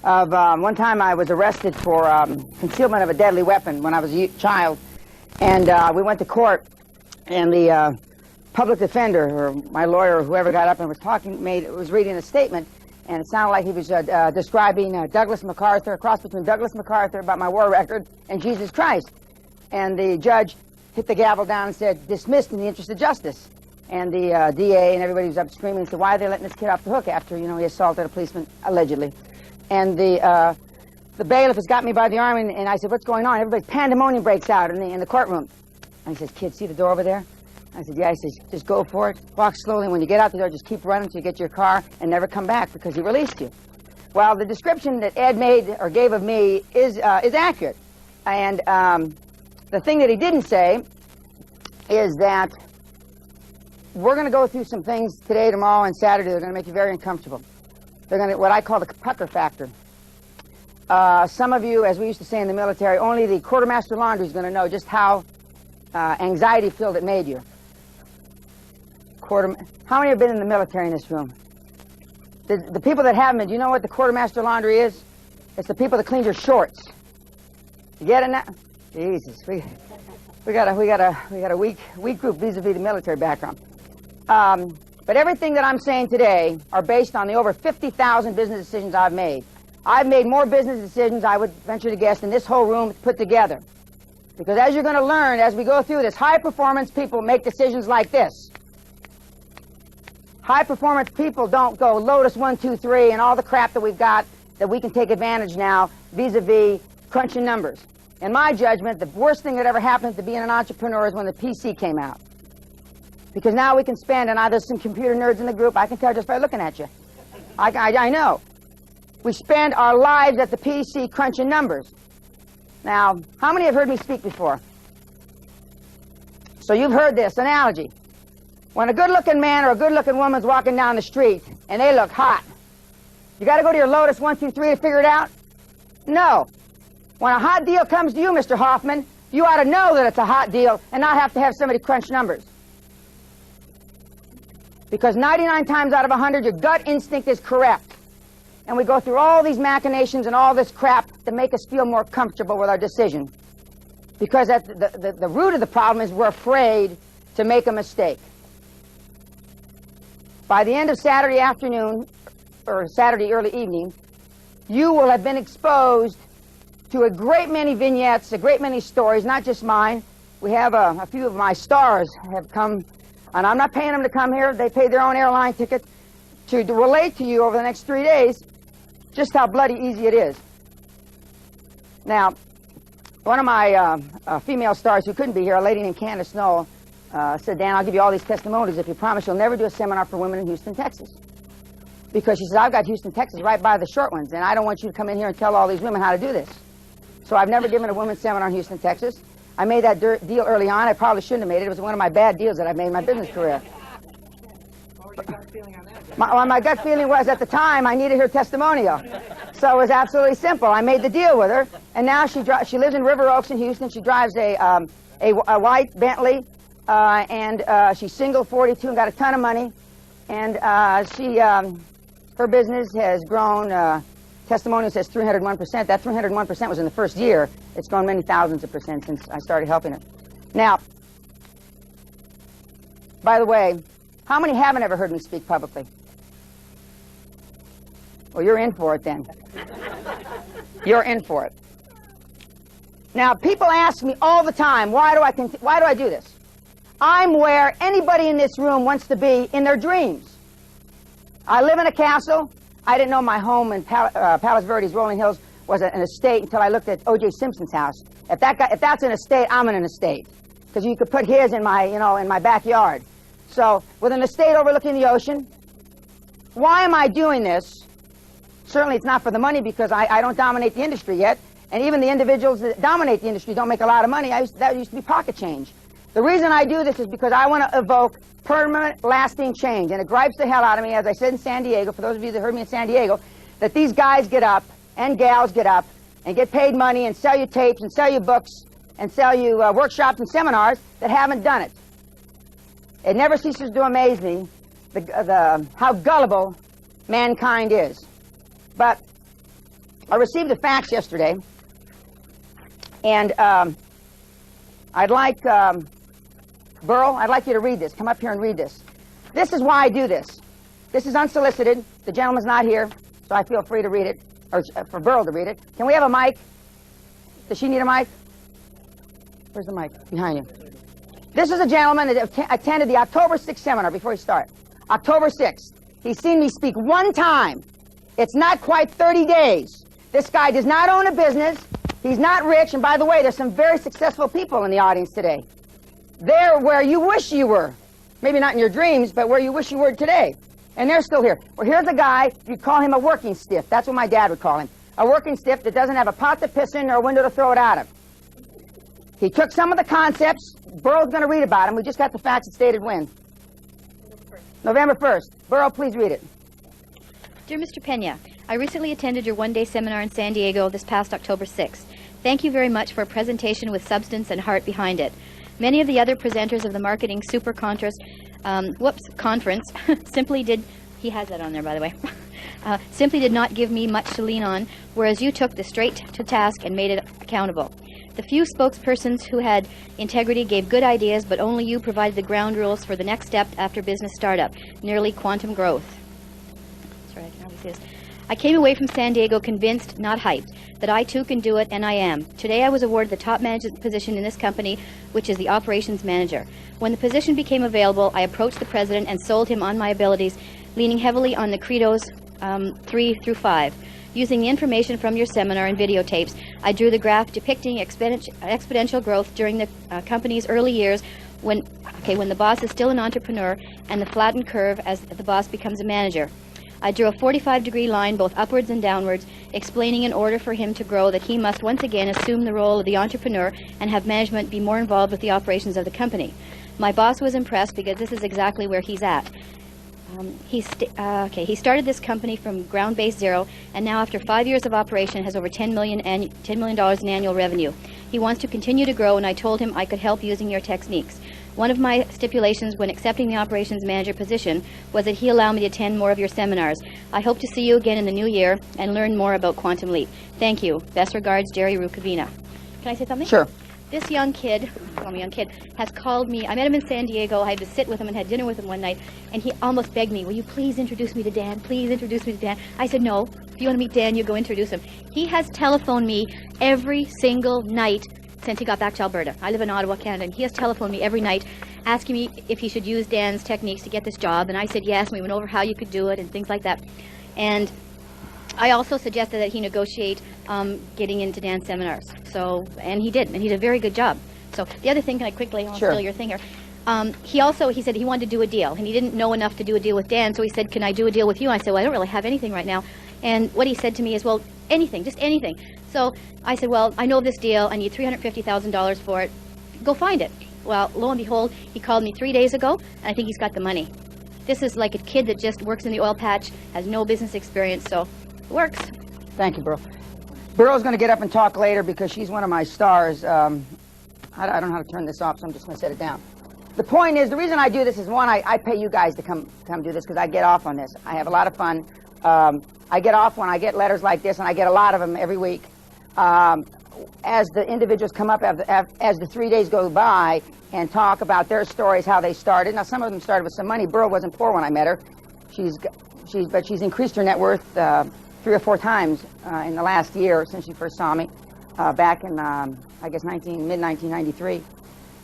One time I was arrested for concealment of a deadly weapon when I was a child, and we went to court, and the public defender, or my lawyer, or whoever got up and was reading a statement, and it sounded like he was describing Douglas MacArthur, a cross between Douglas MacArthur about my war record and Jesus Christ. And the judge hit the gavel down and said, "Dismissed in the interest of justice." And the DA and everybody was up screaming and said, "Why are they letting this kid off the hook after, he assaulted a policeman, allegedly?" And the bailiff has got me by the arm, and I said, "What's going on?" Everybody's pandemonium breaks out in the courtroom. And he says, "Kid, see the door over there?" I said, "Yeah." He says, "Just go for it. Walk slowly. When you get out the door, just keep running until you get to your car and never come back because he released you." Well, the description that Ed made or gave of me is accurate. And the thing that he didn't say is that we're going to go through some things today, tomorrow, and Saturday that are going to make you very uncomfortable. They're going to, what I call the pucker factor. Some of you, as we used to say in the military, only the quartermaster laundry is going to know just how anxiety-filled it made you. How many have been in the military in this room? The people that haven't been, do you know what the quartermaster laundry is? It's the people that clean your shorts. You get it now? Jesus, we got a weak group vis-a-vis the military background. But everything that I'm saying today are based on the over 50,000 business decisions I've made. I've made more business decisions, I would venture to guess, than this whole room put together. Because as you're going to learn as we go through this, high-performance people make decisions like this. High-performance people don't go Lotus 1, 2, 3 and all the crap that we've got that we can take advantage now vis-a-vis crunching numbers. In my judgment, the worst thing that ever happened to being an entrepreneur is when the PC came out. Because now we can spend, and there's some computer nerds in the group, I can tell just by looking at you. I know. We spend our lives at the PC crunching numbers. Now, how many have heard me speak before? So you've heard this analogy. When a good-looking man or a good-looking woman's walking down the street and they look hot, you got to go to your Lotus 1, 2, 3 to figure it out? No. When a hot deal comes to you, Mr. Hoffman, you ought to know that it's a hot deal and not have to have somebody crunch numbers. Because 99 times out of 100, your gut instinct is correct. And we go through all these machinations and all this crap to make us feel more comfortable with our decision. Because at the root of the problem is we're afraid to make a mistake. By the end of Saturday afternoon, or Saturday early evening, you will have been exposed to a great many vignettes, a great many stories, not just mine. We have a few of my stars have come, and I'm not paying them to come here. They paid their own airline ticket to relate to you over the next 3 days just how bloody easy it is. Now, one of my female stars who couldn't be here, a lady named Candace Knoll, said, "Dan, I'll give you all these testimonies if you promise you'll never do a seminar for women in Houston, Texas." Because she says, "I've got Houston, Texas right by the short ones, and I don't want you to come in here and tell all these women how to do this." So I've never given a women's seminar in Houston, Texas. I made that deal early on. I probably shouldn't have made it. It was one of my bad deals that I've made in my business career. What was your gut feeling on that? My gut feeling was, at the time, I needed her testimonial. So it was absolutely simple. I made the deal with her, and now she lives in River Oaks in Houston. She drives a white Bentley, and she's single, 42, and got a ton of money. And her business has grown. Testimonial says 301%. That 301% was in the first year. It's grown many thousands of percent since I started helping her. Now, by the way, how many haven't ever heard me speak publicly? Well, you're in for it then. You're in for it. Now, people ask me all the time, why do I do this? I'm where anybody in this room wants to be in their dreams. I live in a castle. I didn't know my home in Palos Verdes, Rolling Hills, was an estate until I looked at O.J. Simpson's house. If that's an estate, I'm in an estate, because you could put his in my backyard. So, with an estate overlooking the ocean, why am I doing this? Certainly, it's not for the money, because I don't dominate the industry yet, and even the individuals that dominate the industry don't make a lot of money. That used to be pocket change. The reason I do this is because I want to evoke permanent, lasting change. And it gripes the hell out of me, as I said in San Diego, for those of you that heard me in San Diego, that these guys get up, and gals get up, and get paid money, and sell you tapes, and sell you books, and sell you workshops and seminars that haven't done it. It never ceases to amaze me how gullible mankind is. But I received a fax yesterday, and I'd like, Burl, I'd like you to read this. Come up here and read this. This is why I do this. This is unsolicited. The gentleman's not here, so I feel free to read it, or for Burl to read it. Can we have a mic? Does she need a mic? Where's the mic? Behind you. This is a gentleman that attended the October 6th seminar before he started. October 6th. He's seen me speak one time. It's not quite 30 days. This guy does not own a business. He's not rich. And by the way, there's some very successful people in the audience today. They're where you wish you were. Maybe not in your dreams, but where you wish you were today. And they're still here. Well, here's a guy, you'd call him a working stiff. That's what my dad would call him. A working stiff that doesn't have a pot to piss in or a window to throw it out of. He took some of the concepts. Burl's going to read about them. We just got the facts. It stated when. November 1st. Burl, please read it. Dear Mr. Pena, I recently attended your one-day seminar in San Diego this past October 6th. Thank you very much for a presentation with substance and heart behind it. Many of the other presenters of the marketing super conference simply did, he has that on there by the way, simply did not give me much to lean on, whereas you took the straight to task and made it accountable. The few spokespersons who had integrity gave good ideas, but only you provided the ground rules for the next step after business startup, nearly quantum growth. Sorry, I can hardly see this. I came away from San Diego convinced, not hyped, that I too can do it, and I am. Today I was awarded the top management position in this company, which is the operations manager. When the position became available, I approached the president and sold him on my abilities, leaning heavily on the credos 3 through 5. Using the information from your seminar and videotapes, I drew the graph depicting exponential growth during the company's early years when the boss is still an entrepreneur, and the flattened curve as the boss becomes a manager. I drew a 45-degree line both upwards and downwards, explaining in order for him to grow that he must once again assume the role of the entrepreneur and have management be more involved with the operations of the company. My boss was impressed because this is exactly where he's at. He started this company from ground-based zero, and now after 5 years of operation has over $10 million in annual revenue. He wants to continue to grow, and I told him I could help using your techniques. One of my stipulations when accepting the operations manager position was that he allow me to attend more of your seminars. I hope to see you again in the new year and learn more about Quantum Leap. Thank you. Best regards, Jerry Rukavina. Can I say something? Sure. This young kid, has called me. I met him in San Diego. I had to sit with him and had dinner with him one night, and he almost begged me, will you please introduce me to Dan? Please introduce me to Dan. I said, no. If you want to meet Dan, you go introduce him. He has telephoned me every single night since he got back to Alberta. I live in Ottawa, Canada, and he has telephoned me every night asking me if he should use Dan's techniques to get this job, and I said yes, and we went over how you could do it and things like that. And I also suggested that he negotiate getting into Dan's seminars. And he did, and he did a very good job. So the other thing, can I quickly, I'll steal your thing here. He said he wanted to do a deal, and he didn't know enough to do a deal with Dan, so he said, can I do a deal with you? I said, well, I don't really have anything right now. And what he said to me is, well, anything, just anything. So I said, well, I know this deal. I need $350,000 for it. Go find it. Well, lo and behold, he called me 3 days ago, and I think he's got the money. This is like a kid that just works in the oil patch, has no business experience, so it works. Thank you, Burl. Burl's going to get up and talk later because she's one of my stars. I don't know how to turn this off, so I'm just going to set it down. The point is, the reason I do this is, one, I pay you guys to come do this because I get off on this. I have a lot of fun. I get off when I get letters like this, and I get a lot of them every week. As the individuals come up, as the 3 days go by and talk about their stories, how they started. Now, some of them started with some money. Burl wasn't poor when I met her. But she's increased her net worth 3 or 4 times in the last year since she first saw me back in, I guess, mid-1993.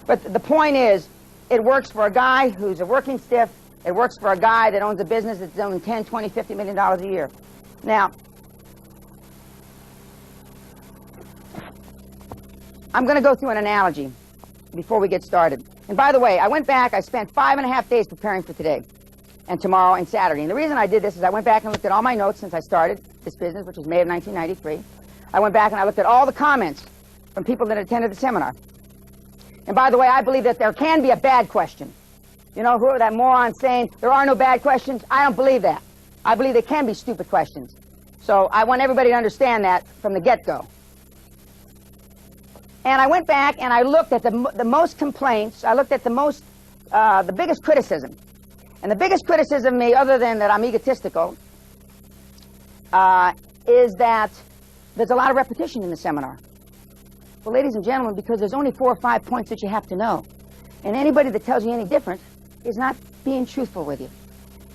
But the point is, it works for a guy who's a working stiff. It works for a guy that owns a business that's doing $10, $20, $50 million a year. Now, I'm going to go through an analogy before we get started. And by the way, I went back, I spent 5.5 days preparing for today and tomorrow and Saturday. And the reason I did this is I went back and looked at all my notes since I started this business, which was May of 1993. I went back and I looked at all the comments from people that attended the seminar. And by the way, I believe that there can be a bad question. You know, who are that moron saying there are no bad questions? I don't believe that. I believe there can be stupid questions. So I want everybody to understand that from the get-go. And I went back and I looked at the most complaints. I looked at the biggest criticism. And the biggest criticism of me, other than that I'm egotistical, is that there's a lot of repetition in the seminar. Well, ladies and gentlemen, because there's only 4 or 5 points that you have to know, and anybody that tells you any different is not being truthful with you.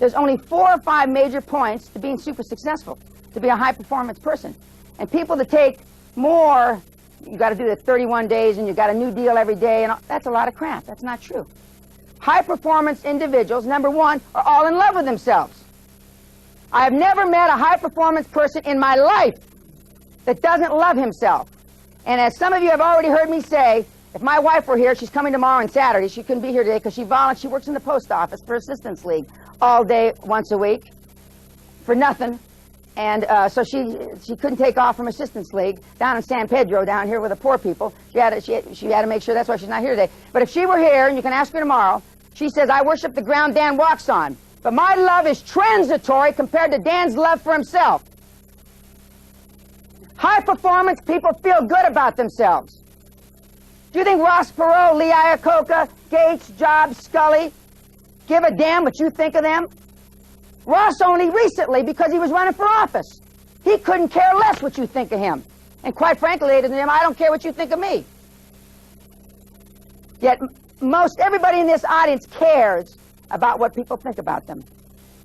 There's only 4 or 5 major points to being super successful, to be a high-performance person. And people that take more, you got to do the 31 days and you got a new deal every day, and that's a lot of crap. That's not true. High-performance individuals, number one, are all in love with themselves. I have never met a high-performance person in my life that doesn't love himself. And as some of you have already heard me say, if my wife were here, she's coming tomorrow and Saturday. She couldn't be here today because she works in the post office for Assistance League all day, once a week, for nothing. And so she couldn't take off from Assistance League down in San Pedro, down here with the poor people. She had to make sure, that's why she's not here today. But if she were here, and you can ask her tomorrow, she says, I worship the ground Dan walks on. But my love is transitory compared to Dan's love for himself. High performance people feel good about themselves. Do you think Ross Perot, Lee Iacocca, Gates, Jobs, Scully give a damn what you think of them? Ross only recently, because he was running for office. He couldn't care less what you think of him. And quite frankly, ladies and gentlemen, I don't care what you think of me. Yet everybody in this audience cares about what people think about them.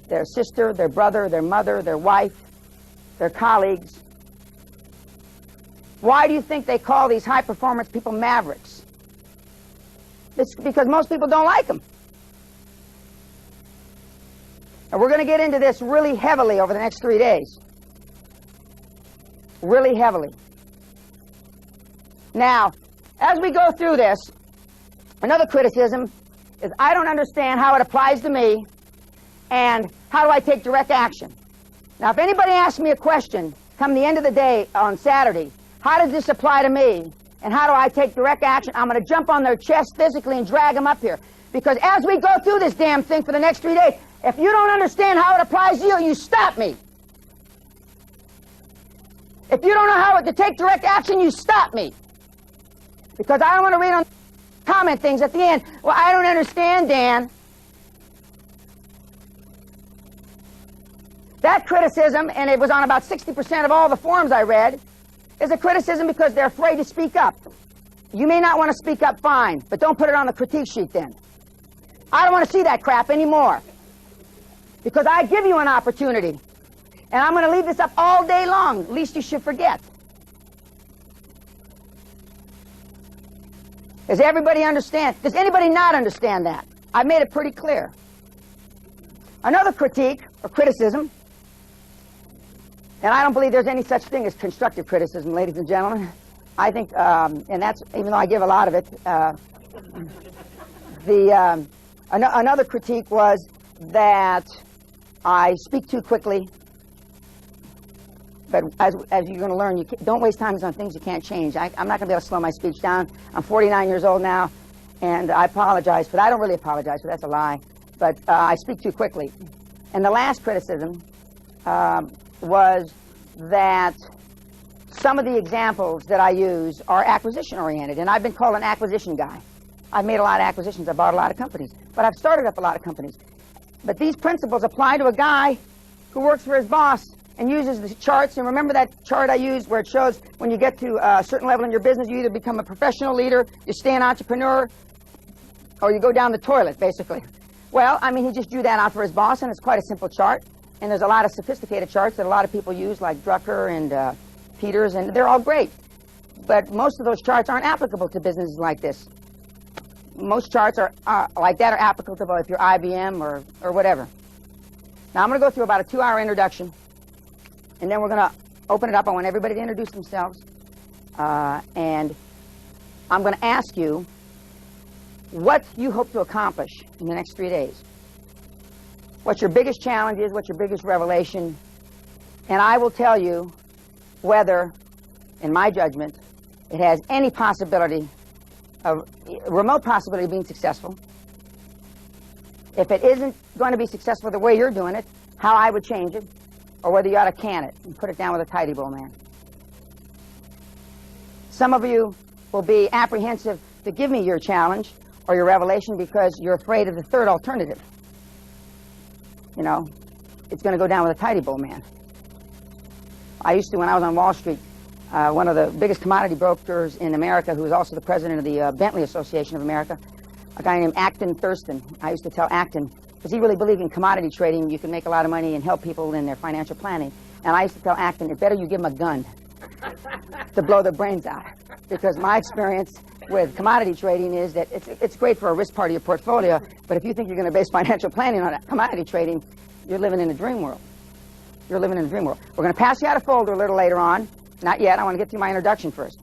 Their sister, their brother, their mother, their wife, their colleagues. Why do you think they call these high-performance people mavericks? It's because most people don't like them. And we're going to get into this really heavily over the next 3 days. Really heavily. Now, as we go through this, another criticism is I don't understand how it applies to me and how do I take direct action. Now, if anybody asks me a question come the end of the day on Saturday, how does this apply to me and how do I take direct action, I'm going to jump on their chest physically and drag them up here. Because as we go through this damn thing for the next 3 days, if you don't understand how it applies to you, you stop me. If you don't know how to take direct action, you stop me. Because I don't want to read on comment things at the end. Well, I don't understand, Dan. That criticism, and it was on about 60% of all the forums I read, is a criticism because they're afraid to speak up. You may not want to speak up, fine, but don't put it on the critique sheet then. I don't want to see that crap anymore. Because I give you an opportunity. And I'm going to leave this up all day long. At least you should forget. Does everybody understand? Does anybody not understand that? I've made it pretty clear. Another critique or criticism, and I don't believe there's any such thing as constructive criticism, ladies and gentlemen. I think, and that's, even though I give a lot of it, another critique was that I speak too quickly. But as you're going to learn, don't waste time on things you can't change. I'm not going to be able to slow my speech down. I'm 49 years old now, and I apologize, but I don't really apologize, so that's a lie. But I speak too quickly. And the last criticism was that some of the examples that I use are acquisition-oriented, and I've been called an acquisition guy. I've made a lot of acquisitions. I bought a lot of companies, but I've started up a lot of companies. But these principles apply to a guy who works for his boss and uses the charts. And remember that chart I used where it shows when you get to a certain level in your business, you either become a professional leader, you stay an entrepreneur, or you go down the toilet, basically. Well, I mean, he just drew that out for his boss, and it's quite a simple chart. And there's a lot of sophisticated charts that a lot of people use, like Drucker and Peters, and they're all great. But most of those charts aren't applicable to businesses like this. Most charts are like that are applicable if you're IBM or whatever. Now, I'm going to go through about a 2-hour introduction, and then we're going to open it up. I want everybody to introduce themselves. And I'm going to ask you what you hope to accomplish in the next 3 days. What your biggest challenge is, what your biggest revelation. And I will tell you whether, in my judgment, it has any possibility of, remote possibility of being successful. If it isn't going to be successful the way you're doing it, how I would change it, or whether you ought to can it and put it down with a tidy bowl man. Some of you will be apprehensive to give me your challenge or your revelation because you're afraid of the third alternative. You know, it's going to go down with a tidy bowl man. I used to, when I was on Wall Street, one of the biggest commodity brokers in America, who is also the president of the Bentley Association of America, a guy named Acton Thurston. I used to tell Acton, because he really believed in commodity trading, you can make a lot of money and help people in their financial planning. And I used to tell Acton, it's better you give him a gun to blow their brains out. Because my experience with commodity trading is that it's great for a risk part of your portfolio, but if you think you're going to base financial planning on commodity trading, you're living in a dream world. You're living in a dream world. We're going to pass you out a folder a little later on. Not yet. I want to get through my introduction first.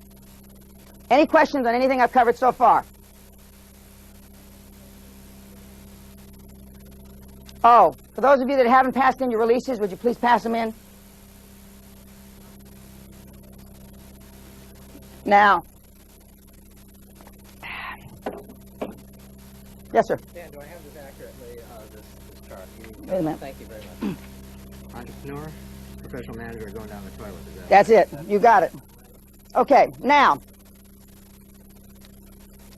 Any questions on anything I've covered so far? Oh, for those of you that haven't passed in your releases, would you please pass them in? Now, yes, sir. Dan, do I have this accurately, this chart? Wait a minute. Thank you very much. Entrepreneur, professional manager going down the toilet. Is that That's it. You got it. Okay, now,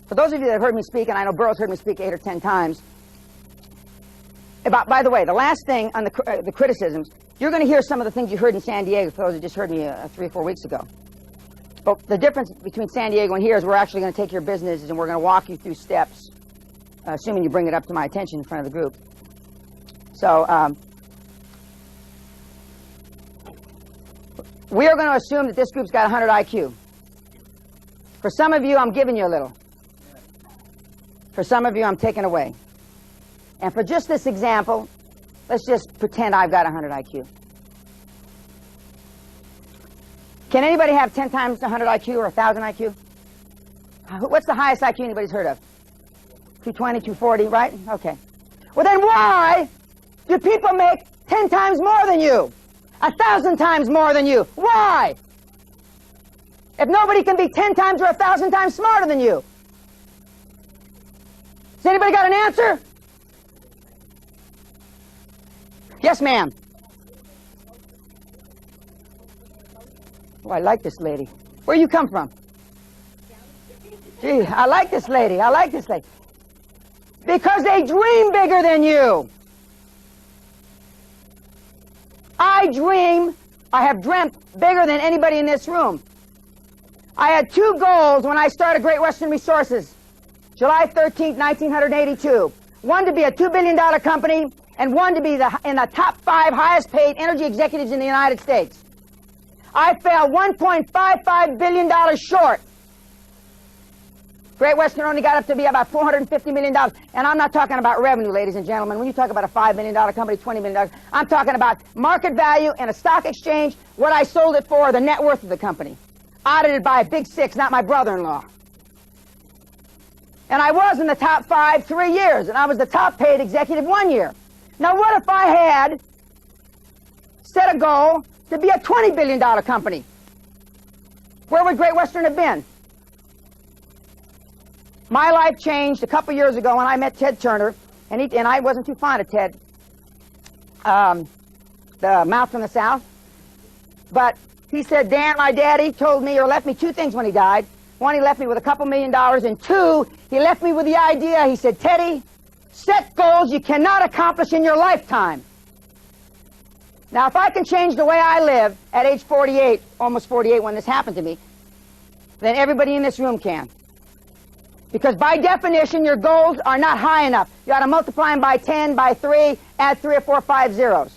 for those of you that have heard me speak, and I know Burroughs heard me speak 8 or 10 times, by the way, the last thing on the criticisms, you're going to hear some of the things you heard in San Diego, for those who just heard me 3 or 4 weeks ago. But the difference between San Diego and here is we're actually going to take your business and we're going to walk you through steps, assuming you bring it up to my attention in front of the group. So we are going to assume that this group's got 100 IQ. For some of you, I'm giving you a little. For some of you, I'm taking away. And for just this example, let's just pretend I've got 100 IQ. Can anybody have 10 times 100 IQ or 1,000 IQ? What's the highest IQ anybody's heard of? 220, 240, right? Okay. Well, then why do people make 10 times more than you? 1,000 times more than you? Why? If nobody can be 10 times or 1,000 times smarter than you? Has anybody got an answer? Yes, ma'am. Oh, I like this lady. Where you come from? Gee, I like this lady. I like this lady. Because they dream bigger than you. I have dreamt bigger than anybody in this room. I had 2 goals when I started Great Western Resources, July 13th, 1982. One, to be a $2 billion company, and one, to be in the top 5 highest paid energy executives in the United States. I fell $1.55 billion short. Great Western only got up to be about $450 million. And I'm not talking about revenue, ladies and gentlemen. When you talk about a $5 million company, $20 million, I'm talking about market value and a stock exchange, what I sold it for, the net worth of the company. Audited by a Big 6, not my brother-in-law. And I was in the top 5 3 years, and I was the top paid executive 1 year. Now, what if I had set a goal to be a $20 billion company? Where would Great Western have been? My life changed a couple years ago when I met Ted Turner, and I wasn't too fond of Ted, the mouth from the South. But he said, Dan, my daddy told me or left me 2 things when he died. One, he left me with a couple $1 million, and 2, he left me with the idea. He said, Teddy, set goals you cannot accomplish in your lifetime. Now, if I can change the way I live at age 48, almost 48 when this happened to me, then everybody in this room can. Because by definition, your goals are not high enough. You ought to multiply them by 10, by 3, add 3 or 4, 5 zeros.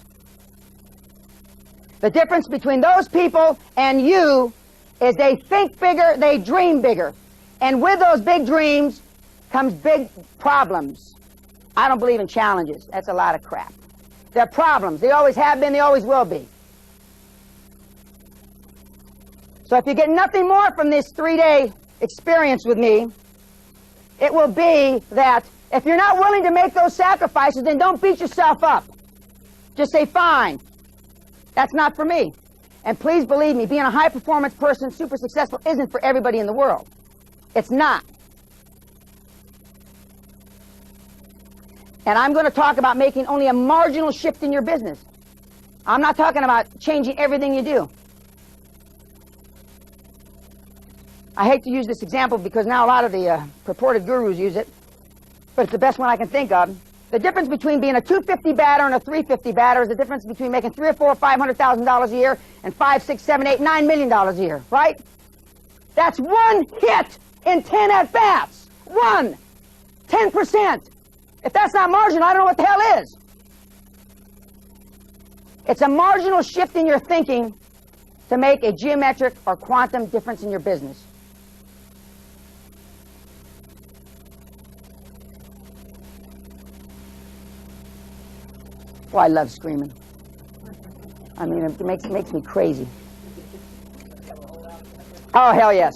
The difference between those people and you is they think bigger, they dream bigger. And with those big dreams comes big problems. I don't believe in challenges. That's a lot of crap. They're problems. They always have been, they always will be. So if you get nothing more from this 3-day experience with me, it will be that if you're not willing to make those sacrifices, then don't beat yourself up. Just say, fine, that's not for me. And please believe me, being a high-performance person, super successful, isn't for everybody in the world. It's not. And I'm going to talk about making only a marginal shift in your business. I'm not talking about changing everything you do. I hate to use this example because now a lot of the purported gurus use it, but it's the best one I can think of. The difference between being a 250 batter and a 350 batter is the difference between making $300,000 or $400,000 a year and $5, 6, 7, 8, $9 million a year, right? That's one hit in 10 at-bats. One. 10%. If that's not marginal, I don't know what the hell is. It's a marginal shift in your thinking to make a geometric or quantum difference in your business. Oh, I love screaming. I mean, it makes me crazy. Oh, hell yes.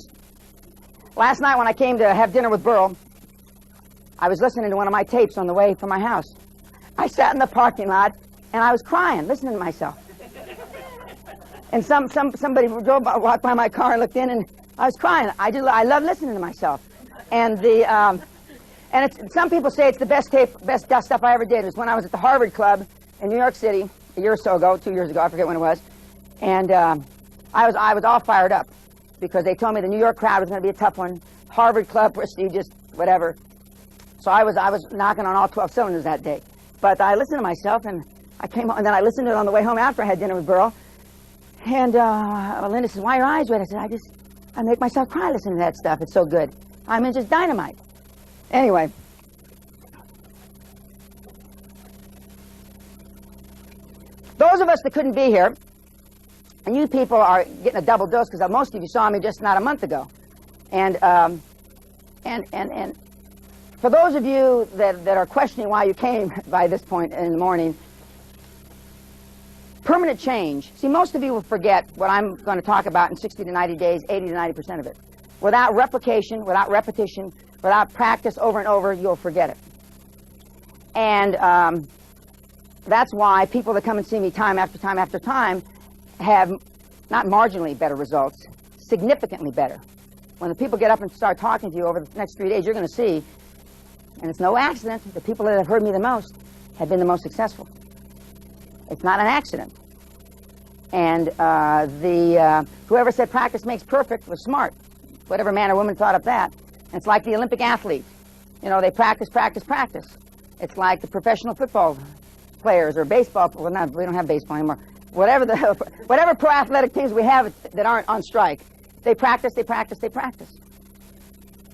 Last night when I came to have dinner with Burl, I was listening to one of my tapes on the way from my house. I sat in the parking lot and I was crying, listening to myself. And somebody walked by my car and looked in, and I was crying. I love listening to myself. And some people say it's the best stuff I ever did. It was when I was at the Harvard Club in New York City a year or so ago, 2 years ago, I forget when it was. And I was all fired up because they told me the New York crowd was going to be a tough one. Harvard Club, prestigious, whatever. So I was knocking on all 12 cylinders that day. But I listened to myself, and I came home, and then I listened to it on the way home after I had dinner with Burl. And Linda says, "Why are your eyes red?" I said, I make myself cry listening to that stuff. It's so good. I mean, just dynamite. Anyway. Those of us that couldn't be here, and you people are getting a double dose because most of you saw me just not a month ago. And for those of you that are questioning why you came by this point in the morning, permanent change. See, most of you will forget what I'm going to talk about in 60 to 90 days, 80 to 90% of it. Without replication, without repetition, without practice over and over, you'll forget it. And that's why people that come and see me time after time after time have not marginally better results, significantly better. When the people get up and start talking to you over the next 3 days, you're going to see, and it's no accident, the people that have heard me the most have been the most successful. It's not an accident. And whoever said practice makes perfect was smart. Whatever man or woman thought of that. And it's like the Olympic athlete. You know, they practice, practice, practice. It's like the professional football players or baseball. Well, we don't have baseball anymore. Whatever pro athletic teams we have that aren't on strike, they practice, they practice, they practice.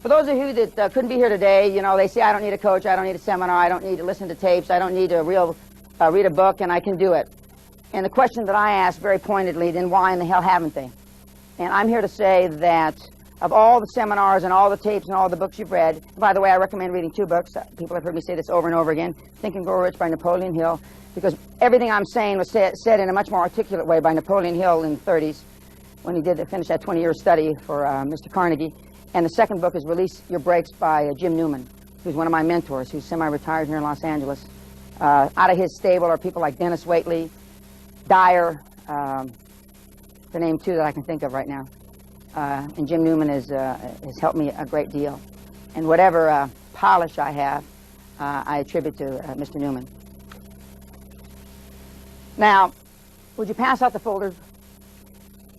For those of you that couldn't be here today, you know, they say, I don't need a coach, I don't need a seminar, I don't need to listen to tapes, I don't need to read a book, and I can do it. And the question that I ask very pointedly, then why in the hell haven't they? And I'm here to say that of all the seminars and all the tapes and all the books you've read, by the way, I recommend reading 2 books. People have heard me say this over and over again. Think and Grow Rich by Napoleon Hill, because everything I'm saying was said in a much more articulate way by Napoleon Hill in the 30s when he finished that 20-year study for Mr. Carnegie. And the second book is Release Your Brakes by Jim Newman, who's one of my mentors, who's semi-retired here in Los Angeles. Out of his stable are people like Dennis Waitley, Dyer, to name 2 that I can think of right now. And Jim Newman has helped me a great deal. And whatever polish I have, I attribute to Mr. Newman. Now, would you pass out the folders?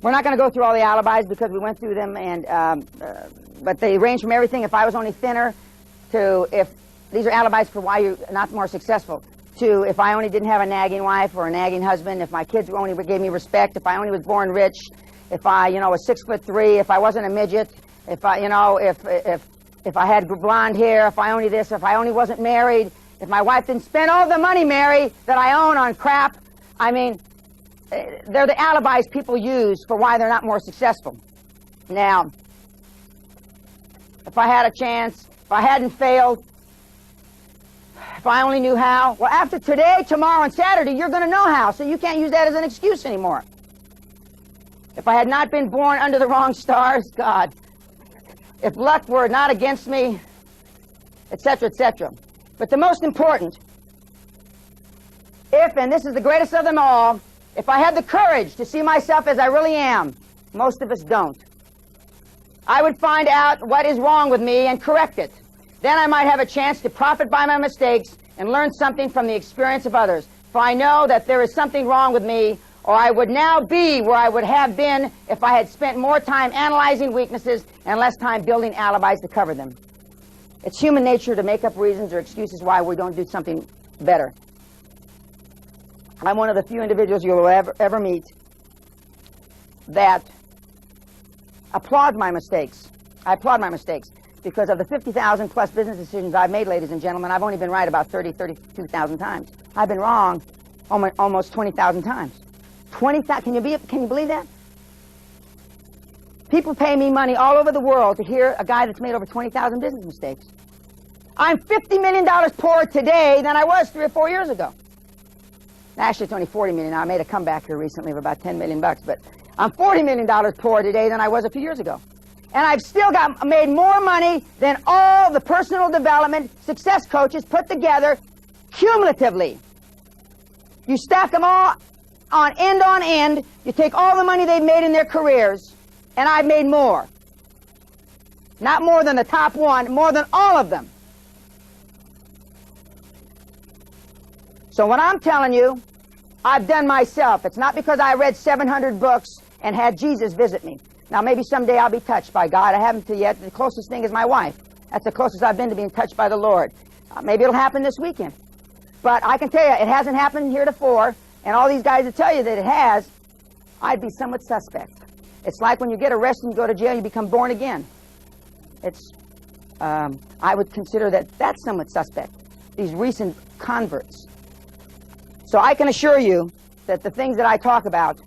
We're not going to go through all the alibis because we went through them, and but they range from everything. If I was only thinner, to if these are alibis for why you're not more successful, to if I only didn't have a nagging wife or a nagging husband, if my kids only gave me respect, if I only was born rich, if I, was 6'3", if I wasn't a midget, if I, if I had blonde hair, if I only this, if I only wasn't married, if my wife didn't spend all the money, Mary, that I own on crap. I mean, they're the alibis people use for why they're not more successful. Now, if I had a chance, if I hadn't failed, if I only knew how, well, after today, tomorrow, and Saturday, you're going to know how, so you can't use that as an excuse anymore. If I had not been born under the wrong stars, God, if luck were not against me, etc., etc. But the most important, and this is the greatest of them all, if I had the courage to see myself as I really am, most of us don't. I would find out what is wrong with me and correct it. Then I might have a chance to profit by my mistakes and learn something from the experience of others. For I know that there is something wrong with me, or I would now be where I would have been if I had spent more time analyzing weaknesses and less time building alibis to cover them. It's human nature to make up reasons or excuses why we don't do something better. I'm one of the few individuals you'll ever meet that applaud my mistakes. I applaud my mistakes because of the 50,000 plus business decisions I've made, ladies and gentlemen, I've only been right about 32,000 times. I've been wrong almost 20,000 times. 20,000, can you believe that? People pay me money all over the world to hear a guy that's made over 20,000 business mistakes. I'm $50 million poorer today than I was 3 or 4 years ago. Actually, it's only $40 million now. I made a comeback here recently of about $10 million, but I'm $40 million poorer today than I was a few years ago. And I've still made more money than all the personal development success coaches put together cumulatively. You stack them all on end, you take all the money they've made in their careers, and I've made more. Not more than the top one, more than all of them. So what I'm telling you, I've done myself. It's not because I read 700 books and had Jesus visit me. Now, maybe someday I'll be touched by God. I haven't yet. The closest thing is my wife. That's the closest I've been to being touched by the Lord. Maybe it'll happen this weekend. But I can tell you, it hasn't happened heretofore, and all these guys that tell you that it has, I'd be somewhat suspect. It's like when you get arrested and you go to jail, you become born again. I would consider that that's somewhat suspect, these recent converts. So I can assure you that the things that I talk about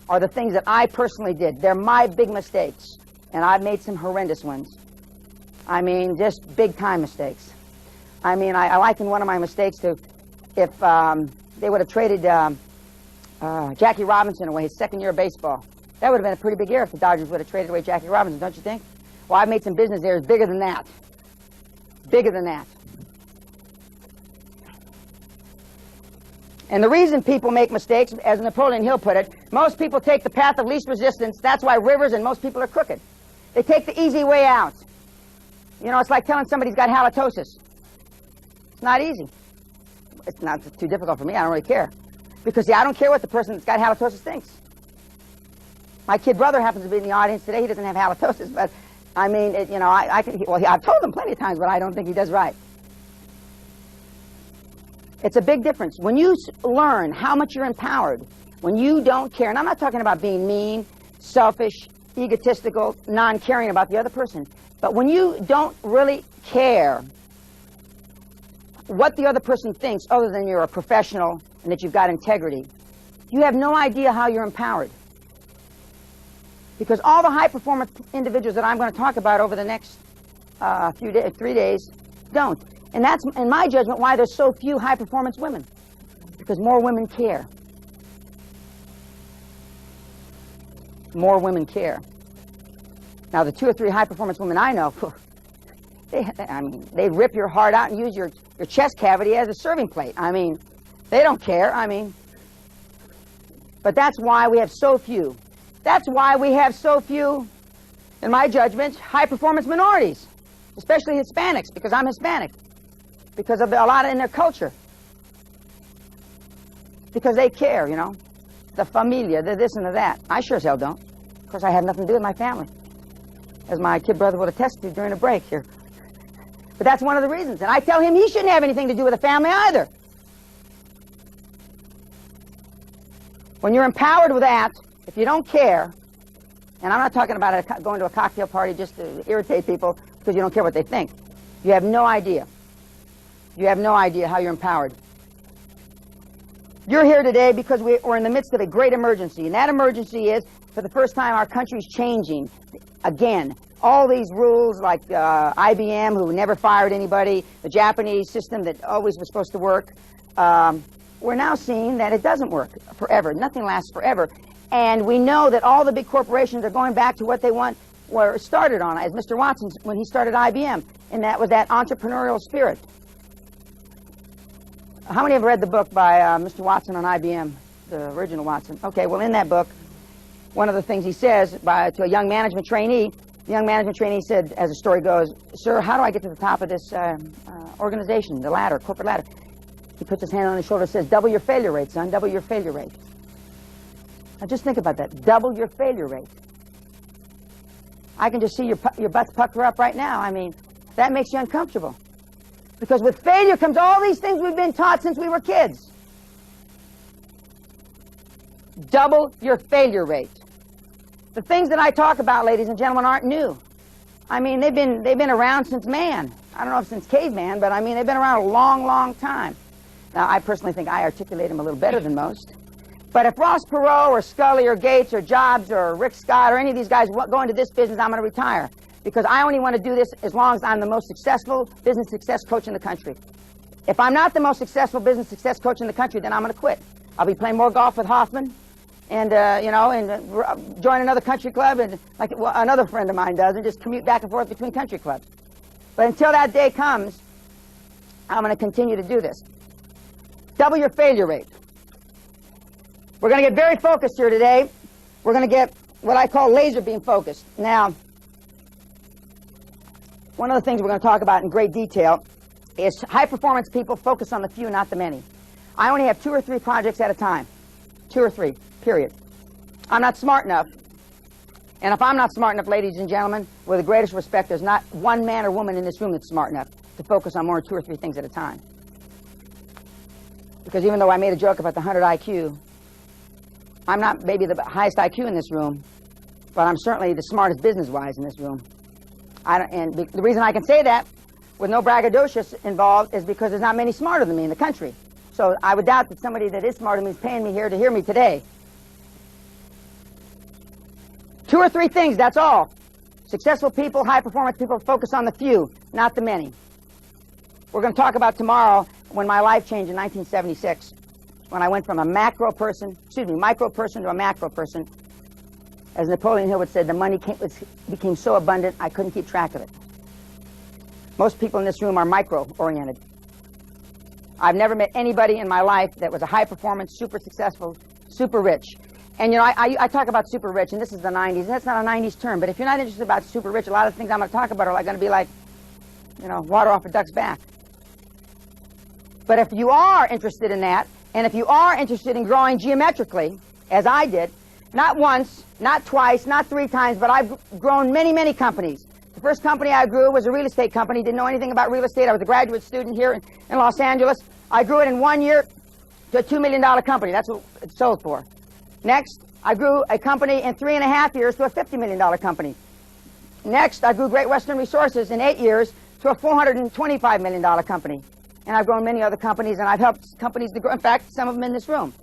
are the things that I personally did. They're my big mistakes, and I've made some horrendous ones. I mean, just big-time mistakes. I mean, I liken one of my mistakes to if they would have traded Jackie Robinson away his second year of baseball. That would have been a pretty big error if the Dodgers would have traded away Jackie Robinson, don't you think? Well, I've made some business errors bigger than that. Bigger than that. And the reason people make mistakes, as Napoleon Hill put it, most people take the path of least resistance. That's why rivers and most people are crooked. They take the easy way out. You know, it's like telling somebody he's got halitosis. It's not easy. It's not too difficult for me. I don't really care. Because, see, I don't care what the person that's got halitosis thinks. My kid brother happens to be in the audience today. He doesn't have halitosis, but, I mean, you know, I've told him plenty of times, but I don't think he does right. It's a big difference. When you learn how much you're empowered, when you don't care, and I'm not talking about being mean, selfish, egotistical, non-caring about the other person, but when you don't really care what the other person thinks other than you're a professional and that you've got integrity, you have no idea how you're empowered. Because all the high-performance individuals that I'm going to talk about over the next 3 days don't. And that's, in my judgment, why there's so few high-performance women. Because more women care. More women care. Now, the 2 or 3 high-performance women I know, they rip your heart out and use your chest cavity as a serving plate. I mean, they don't care. I mean, but that's why we have so few. That's why we have so few, in my judgment, high-performance minorities, especially Hispanics, because I'm Hispanic. Because of a lot in their culture. Because they care, you know. The familia, the this and the that. I sure as hell don't. Of course, I have nothing to do with my family. As my kid brother would attest to during a break here. But that's one of the reasons. And I tell him he shouldn't have anything to do with the family either. When you're empowered with that, if you don't care, and I'm not talking about going to a cocktail party just to irritate people because you don't care what they think. You have no idea. You have no idea how you're empowered. You're here today because we're in the midst of a great emergency. And that emergency is, for the first time, our country's changing. Again, all these rules like IBM, who never fired anybody, the Japanese system that always was supposed to work, we're now seeing that it doesn't work forever. Nothing lasts forever. And we know that all the big corporations are going back to what they were started on, as Mr. Watson, when he started IBM, and that was that entrepreneurial spirit. How many have read the book by Mr. Watson on IBM, the original Watson? Okay, well, in that book, one of the things he says to a young management trainee, the young management trainee said, as the story goes, "Sir, how do I get to the top of this organization, the ladder, corporate ladder?" He puts his hand on his shoulder and says, "Double your failure rate, son, double your failure rate." Now, just think about that. Double your failure rate. I can just see your butts pucker up right now. I mean, that makes you uncomfortable. Because with failure comes all these things we've been taught since we were kids. Double your failure rate. The things that I talk about, ladies and gentlemen, aren't new. I mean, they've been around since man. I don't know if since caveman, but I mean, they've been around a long, long time. Now, I personally think I articulate them a little better than most. But if Ross Perot or Scully or Gates or Jobs or Rick Scott or any of these guys go into this business, I'm going to retire. Because I only want to do this as long as I'm the most successful business success coach in the country. If I'm not the most successful business success coach in the country, then I'm going to quit. I'll be playing more golf with Hoffman and, join another country club, and like another friend of mine does, and just commute back and forth between country clubs. But until that day comes, I'm going to continue to do this. Double your failure rate. We're going to get very focused here today. We're going to get what I call laser beam focused. Now, one of the things we're going to talk about in great detail is high performance people focus on the few, not the many. I only have 2 or 3 projects at a time. 2 or 3, period. I'm not smart enough. And if I'm not smart enough, ladies and gentlemen, with the greatest respect, there's not one man or woman in this room that's smart enough to focus on more than 2 or 3 things at a time. Because even though I made a joke about the 100 IQ, I'm not maybe the highest IQ in this room, but I'm certainly the smartest business-wise in this room. The reason I can say that, with no braggadocious involved, is because there's not many smarter than me in the country. So I would doubt that somebody that is smarter than me is paying me here to hear me today. 2 or 3 things, that's all. Successful people, high-performance people focus on the few, not the many. We're going to talk about tomorrow when my life changed in 1976, when I went from a micro person to a macro person. As Napoleon Hill would say, the money became so abundant I couldn't keep track of it. Most people in this room are micro-oriented. I've never met anybody in my life that was a high-performance, super successful, super rich. And, you know, I talk about super rich, and this is the 90s, and that's not a 90s term, but if you're not interested about super rich, a lot of the things I'm going to talk about are going to be like, you know, water off a duck's back. But if you are interested in that, and if you are interested in growing geometrically, as I did, not once, not twice, not 3 times, but I've grown many, many companies. The first company I grew was a real estate company. Didn't know anything about real estate. I was a graduate student here in Los Angeles. I grew it in 1 year to a $2 million company. That's what it sold for. Next, I grew a company in 3.5 years to a $50 million company. Next, I grew Great Western Resources in 8 years to a $425 million company. And I've grown many other companies, and I've helped companies to grow. In fact, some of them in this room.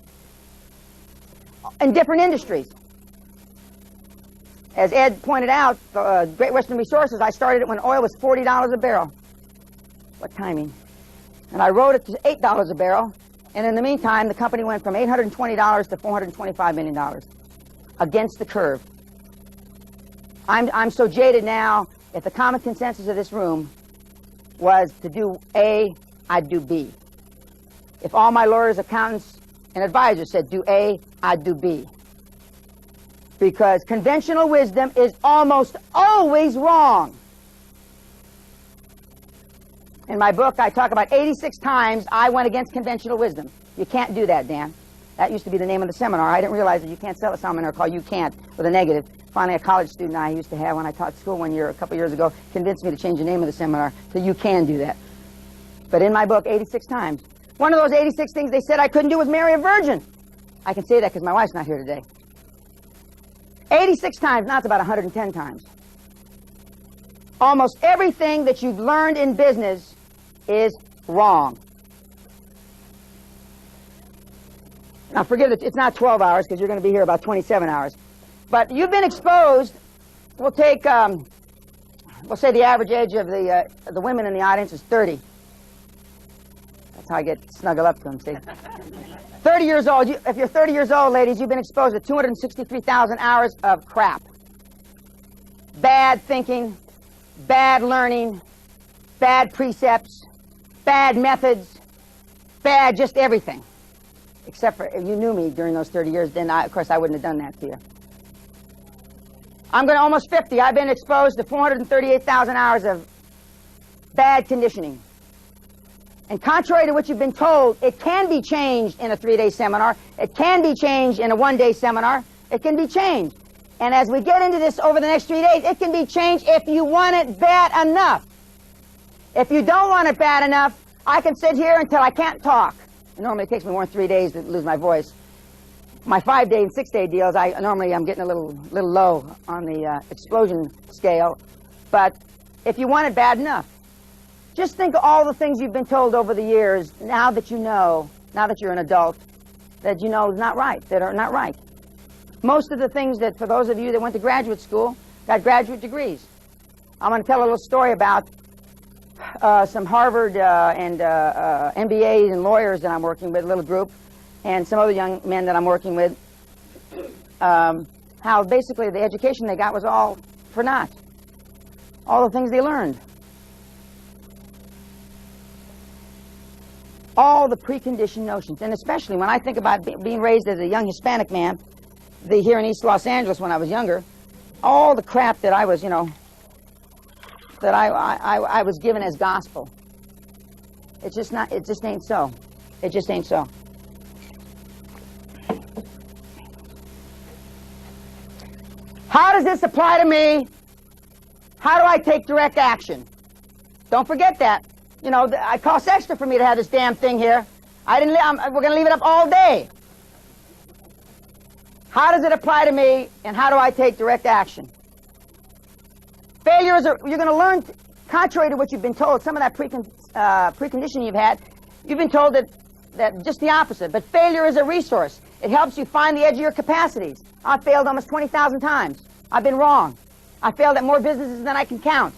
In different industries. As Ed pointed out, Great Western Resources, I started it when oil was $40 a barrel. What timing. And I rode it to $8 a barrel, and in the meantime, the company went from $820 to $425 million. Against the curve. I'm so jaded now, if the common consensus of this room was to do A, I'd do B. If all my lawyers, accountants, and advisors said do A, I'd do B. Because conventional wisdom is almost always wrong. In my book, I talk about 86 times I went against conventional wisdom. You can't do that, Dan. That used to be the name of the seminar. I didn't realize that you can't sell a seminar called You Can't with a negative. Finally, a college student I used to have when I taught school one year, a couple years ago, convinced me to change the name of the seminar to You Can Do That. But in my book, 86 times. One of those 86 things they said I couldn't do was marry a virgin. I can say that because my wife's not here today. 86 times, now it's about 110 times. Almost everything that you've learned in business is wrong. Now forgive it, it's not 12 hours because you're going to be here about 27 hours. But you've been exposed, we'll take, we'll say the average age of the women in the audience is 30. That's how I get snuggle up to them, see. 30 years old, if you're 30 years old, ladies, you've been exposed to 263,000 hours of crap. Bad thinking, bad learning, bad precepts, bad methods, bad just everything. Except for if you knew me during those 30 years, then of course I wouldn't have done that to you. I'm going to almost 50. I've been exposed to 438,000 hours of bad conditioning. And contrary to what you've been told, it can be changed in a 3-day seminar. It can be changed in a 1-day seminar. It can be changed. And as we get into this over the next 3 days, it can be changed if you want it bad enough. If you don't want it bad enough, I can sit here until I can't talk. And normally it takes me more than 3 days to lose my voice. My 5-day and 6-day deals, normally I'm getting a little low on the explosion scale. But if you want it bad enough, just think of all the things you've been told over the years, now that you know, now that you're an adult, that you know is not right, that are not right. Most of the things that, for those of you that went to graduate school, got graduate degrees. I'm going to tell a little story about some Harvard and MBAs and lawyers that I'm working with, a little group, and some other young men that I'm working with, how basically the education they got was all for naught. All the things they learned. All the preconditioned notions, and especially when I think about being raised as a young Hispanic man, here in East Los Angeles when I was younger, all the crap that I was, you know, that I was given as gospel. It's just not, it just ain't so. It just ain't so. How does this apply to me? How do I take direct action? Don't forget that. You know, it costs extra for me to have this damn thing here. We're going to leave it up all day. How does it apply to me, and how do I take direct action? Failures are, you're going to learn, contrary to what you've been told, some of that preconditioning you've had, you've been told that just the opposite. But failure is a resource. It helps you find the edge of your capacities. I've failed almost 20,000 times. I've been wrong. I failed at more businesses than I can count.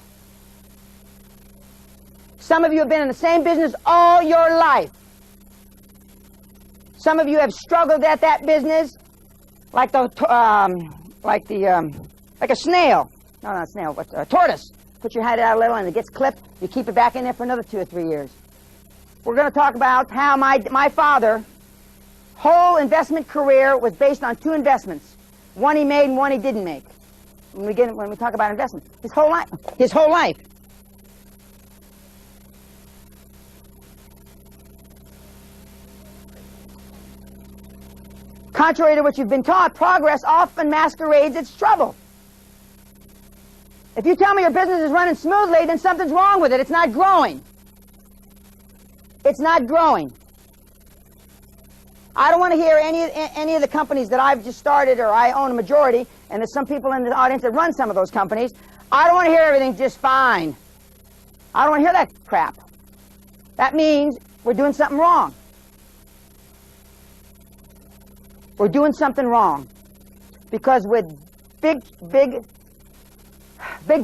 Some of you have been in the same business all your life. Some of you have struggled at that business like a snail. No, not a snail, but a tortoise. Put your head out a little and it gets clipped. You keep it back in there for another 2 or 3 years. We're going to talk about how my father, whole investment career was based on 2 investments. One he made and one he didn't make. When we talk about investment, his whole life. Contrary to what you've been taught, progress often masquerades its trouble. If you tell me your business is running smoothly, then something's wrong with it. It's not growing. It's not growing. I don't want to hear any of the companies that I've just started or I own a majority, and there's some people in the audience that run some of those companies. I don't want to hear everything's just fine. I don't want to hear that crap. That means we're doing something wrong. We're doing something wrong. Because with big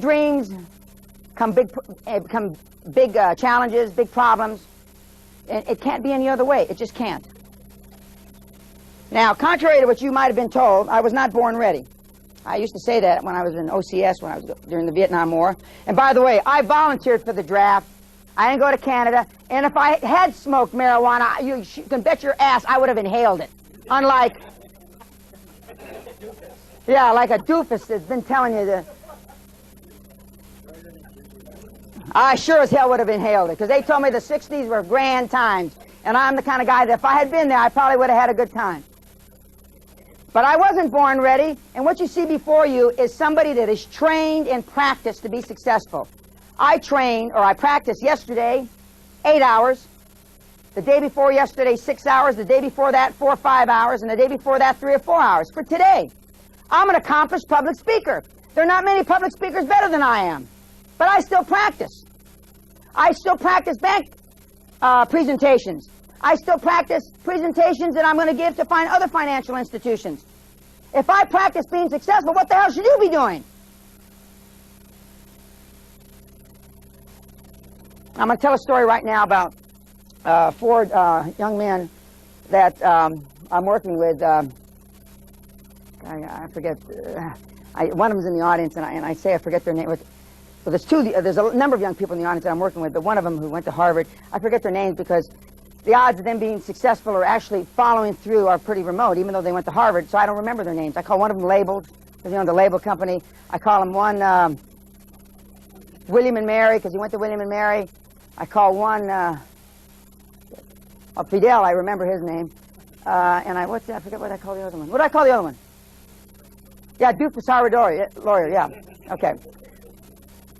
dreams come big challenges, big problems, and it can't be any other way. It just can't. Now, contrary to what you might have been told, I was not born ready. I used to say that when I was in OCS, during the Vietnam War. And by the way, I volunteered for the draft. I didn't go to Canada. And if I had smoked marijuana, you can bet your ass I would have inhaled it. Unlike, yeah, like a doofus that's been telling you that. I sure as hell would have inhaled it, because they told me the 60s were grand times. And I'm the kind of guy that if I had been there, I probably would have had a good time. But I wasn't born ready, and what you see before you is somebody that is trained and practiced to be successful. I practiced yesterday 8 hours, the day before yesterday 6 hours, the day before that 4 or 5 hours, and the day before that 3 or 4 hours. For today, I'm an accomplished public speaker. There are not many public speakers better than I am, but I still practice. I still practice bank presentations. I still practice presentations that I'm going to give to find other financial institutions. If I practice being successful, what the hell should you be doing? I'm going to tell a story right now about 4 young men that I'm working with. I forget. One of them's in the audience, and I say I forget their name. Well, there's a number of young people in the audience that I'm working with, but one of them who went to Harvard, I forget their names because the odds of them being successful or actually following through are pretty remote, even though they went to Harvard, so I don't remember their names. I call one of them Labeled, because he owned a label company. I call him one William and Mary, because he went to William and Mary. I call one Fidel, I remember his name. And I forget what I call the other one. What did I call the other one? Yeah, Doofus Howard lawyer, yeah. Okay.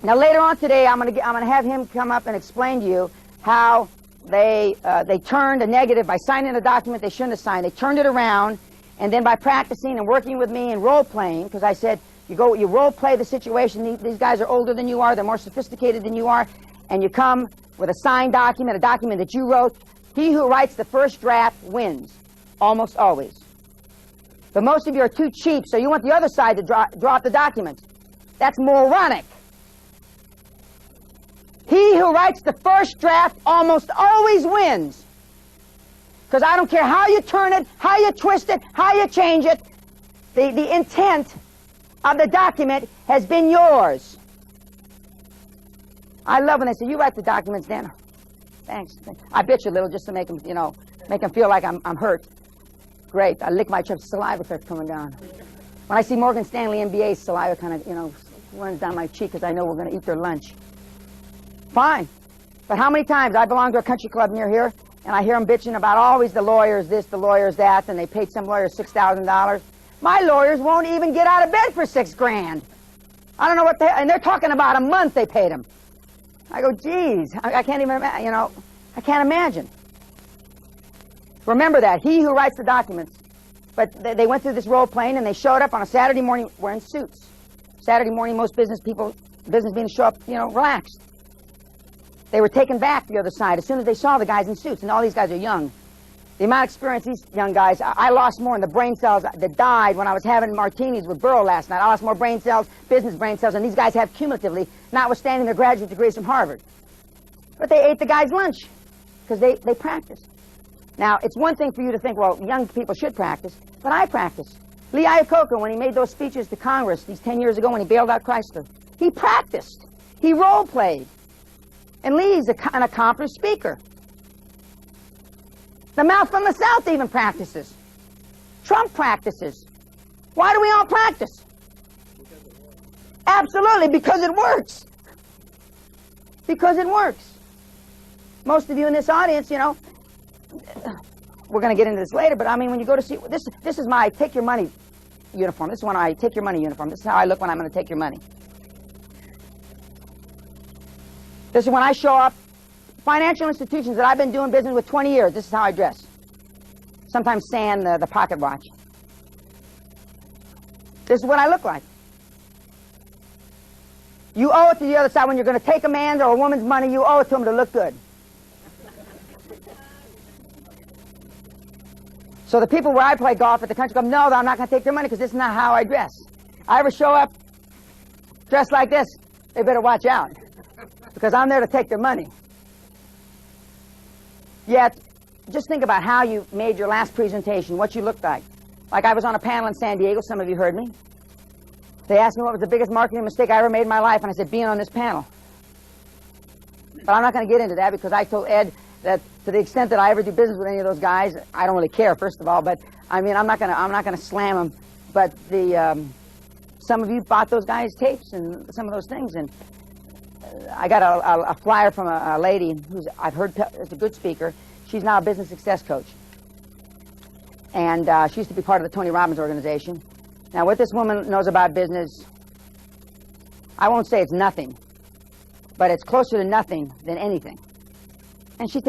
Now later on today, I'm going to have him come up and explain to you how they turned a negative by signing a document they shouldn't have signed. They turned it around, and then by practicing and working with me and role playing, because I said you role play the situation. These guys are older than you are, they're more sophisticated than you are, and you come with a signed document, a document that you wrote. He who writes the first draft wins, almost always. But most of you are too cheap, so you want the other side to drop the documents. That's moronic. He who writes the first draft almost always wins. Because I don't care how you turn it, how you twist it, how you change it, the intent of the document has been yours. I love when they say, you write the documents, Dan. Thanks. I bitch a little just to make them, make them feel like I'm hurt. Great. I lick my chops, saliva starts coming down. When I see Morgan Stanley MBA, saliva kind of, runs down my cheek because I know we're going to eat their lunch. Fine. But how many times I belong to a country club near here, and I hear them bitching about always the lawyers this, the lawyers that, and they paid some lawyers $6,000. My lawyers won't even get out of bed for $6,000. I don't know what and they're talking about a month they paid them. I go, geez, I can't even, I can't imagine. Remember that, he who writes the documents. But they went through this role playing, and they showed up on a Saturday morning wearing suits. Saturday morning, most business meetings show up, relaxed. They were taken back to the other side as soon as they saw the guys in suits, and all these guys are young. The amount of experience these young guys, I lost more in the brain cells that died when I was having martinis with Burrow last night. I lost more brain cells, business brain cells, than these guys have cumulatively, notwithstanding their graduate degrees from Harvard. But they ate the guy's lunch because they practiced. Now, it's one thing for you to think, well, young people should practice, but I practice. Lee Iacocca, when he made those speeches to Congress these 10 years ago when he bailed out Chrysler, he practiced. He role-played. And Lee's an accomplished speaker. The mouth from the South even practices. Trump practices. Why do we all practice? Absolutely, because it works. Because it works. Most of you in this audience, we're going to get into this later, but I mean, when you go to see, this is my take your money uniform. This is when I take your money uniform. This is how I look when I'm going to take your money. This is when I show up. Financial institutions that I've been doing business with 20 years, this is how I dress. Sometimes sand the pocket watch. This is what I look like. You owe it to the other side. When you're going to take a man's or a woman's money, you owe it to them to look good. So the people where I play golf at the country club, no, I'm not going to take their money because this is not how I dress. I ever show up dressed like this, they better watch out because I'm there to take their money. Yet, just think about how you made your last presentation, what you looked like. Like I was on a panel in San Diego, some of you heard me. They asked me what was the biggest marketing mistake I ever made in my life, and I said, being on this panel. But I'm not going to get into that because I told Ed that to the extent that I ever do business with any of those guys, I don't really care, first of all, but I mean, I'm not going to slam them. But some of you bought those guys' tapes and some of those things, and I got a flyer from a lady who's I've heard is a good speaker. She's now a business success coach, and she used to be part of the Tony Robbins organization. Now, what this woman knows about business, I won't say it's nothing, but it's closer to nothing than anything. And she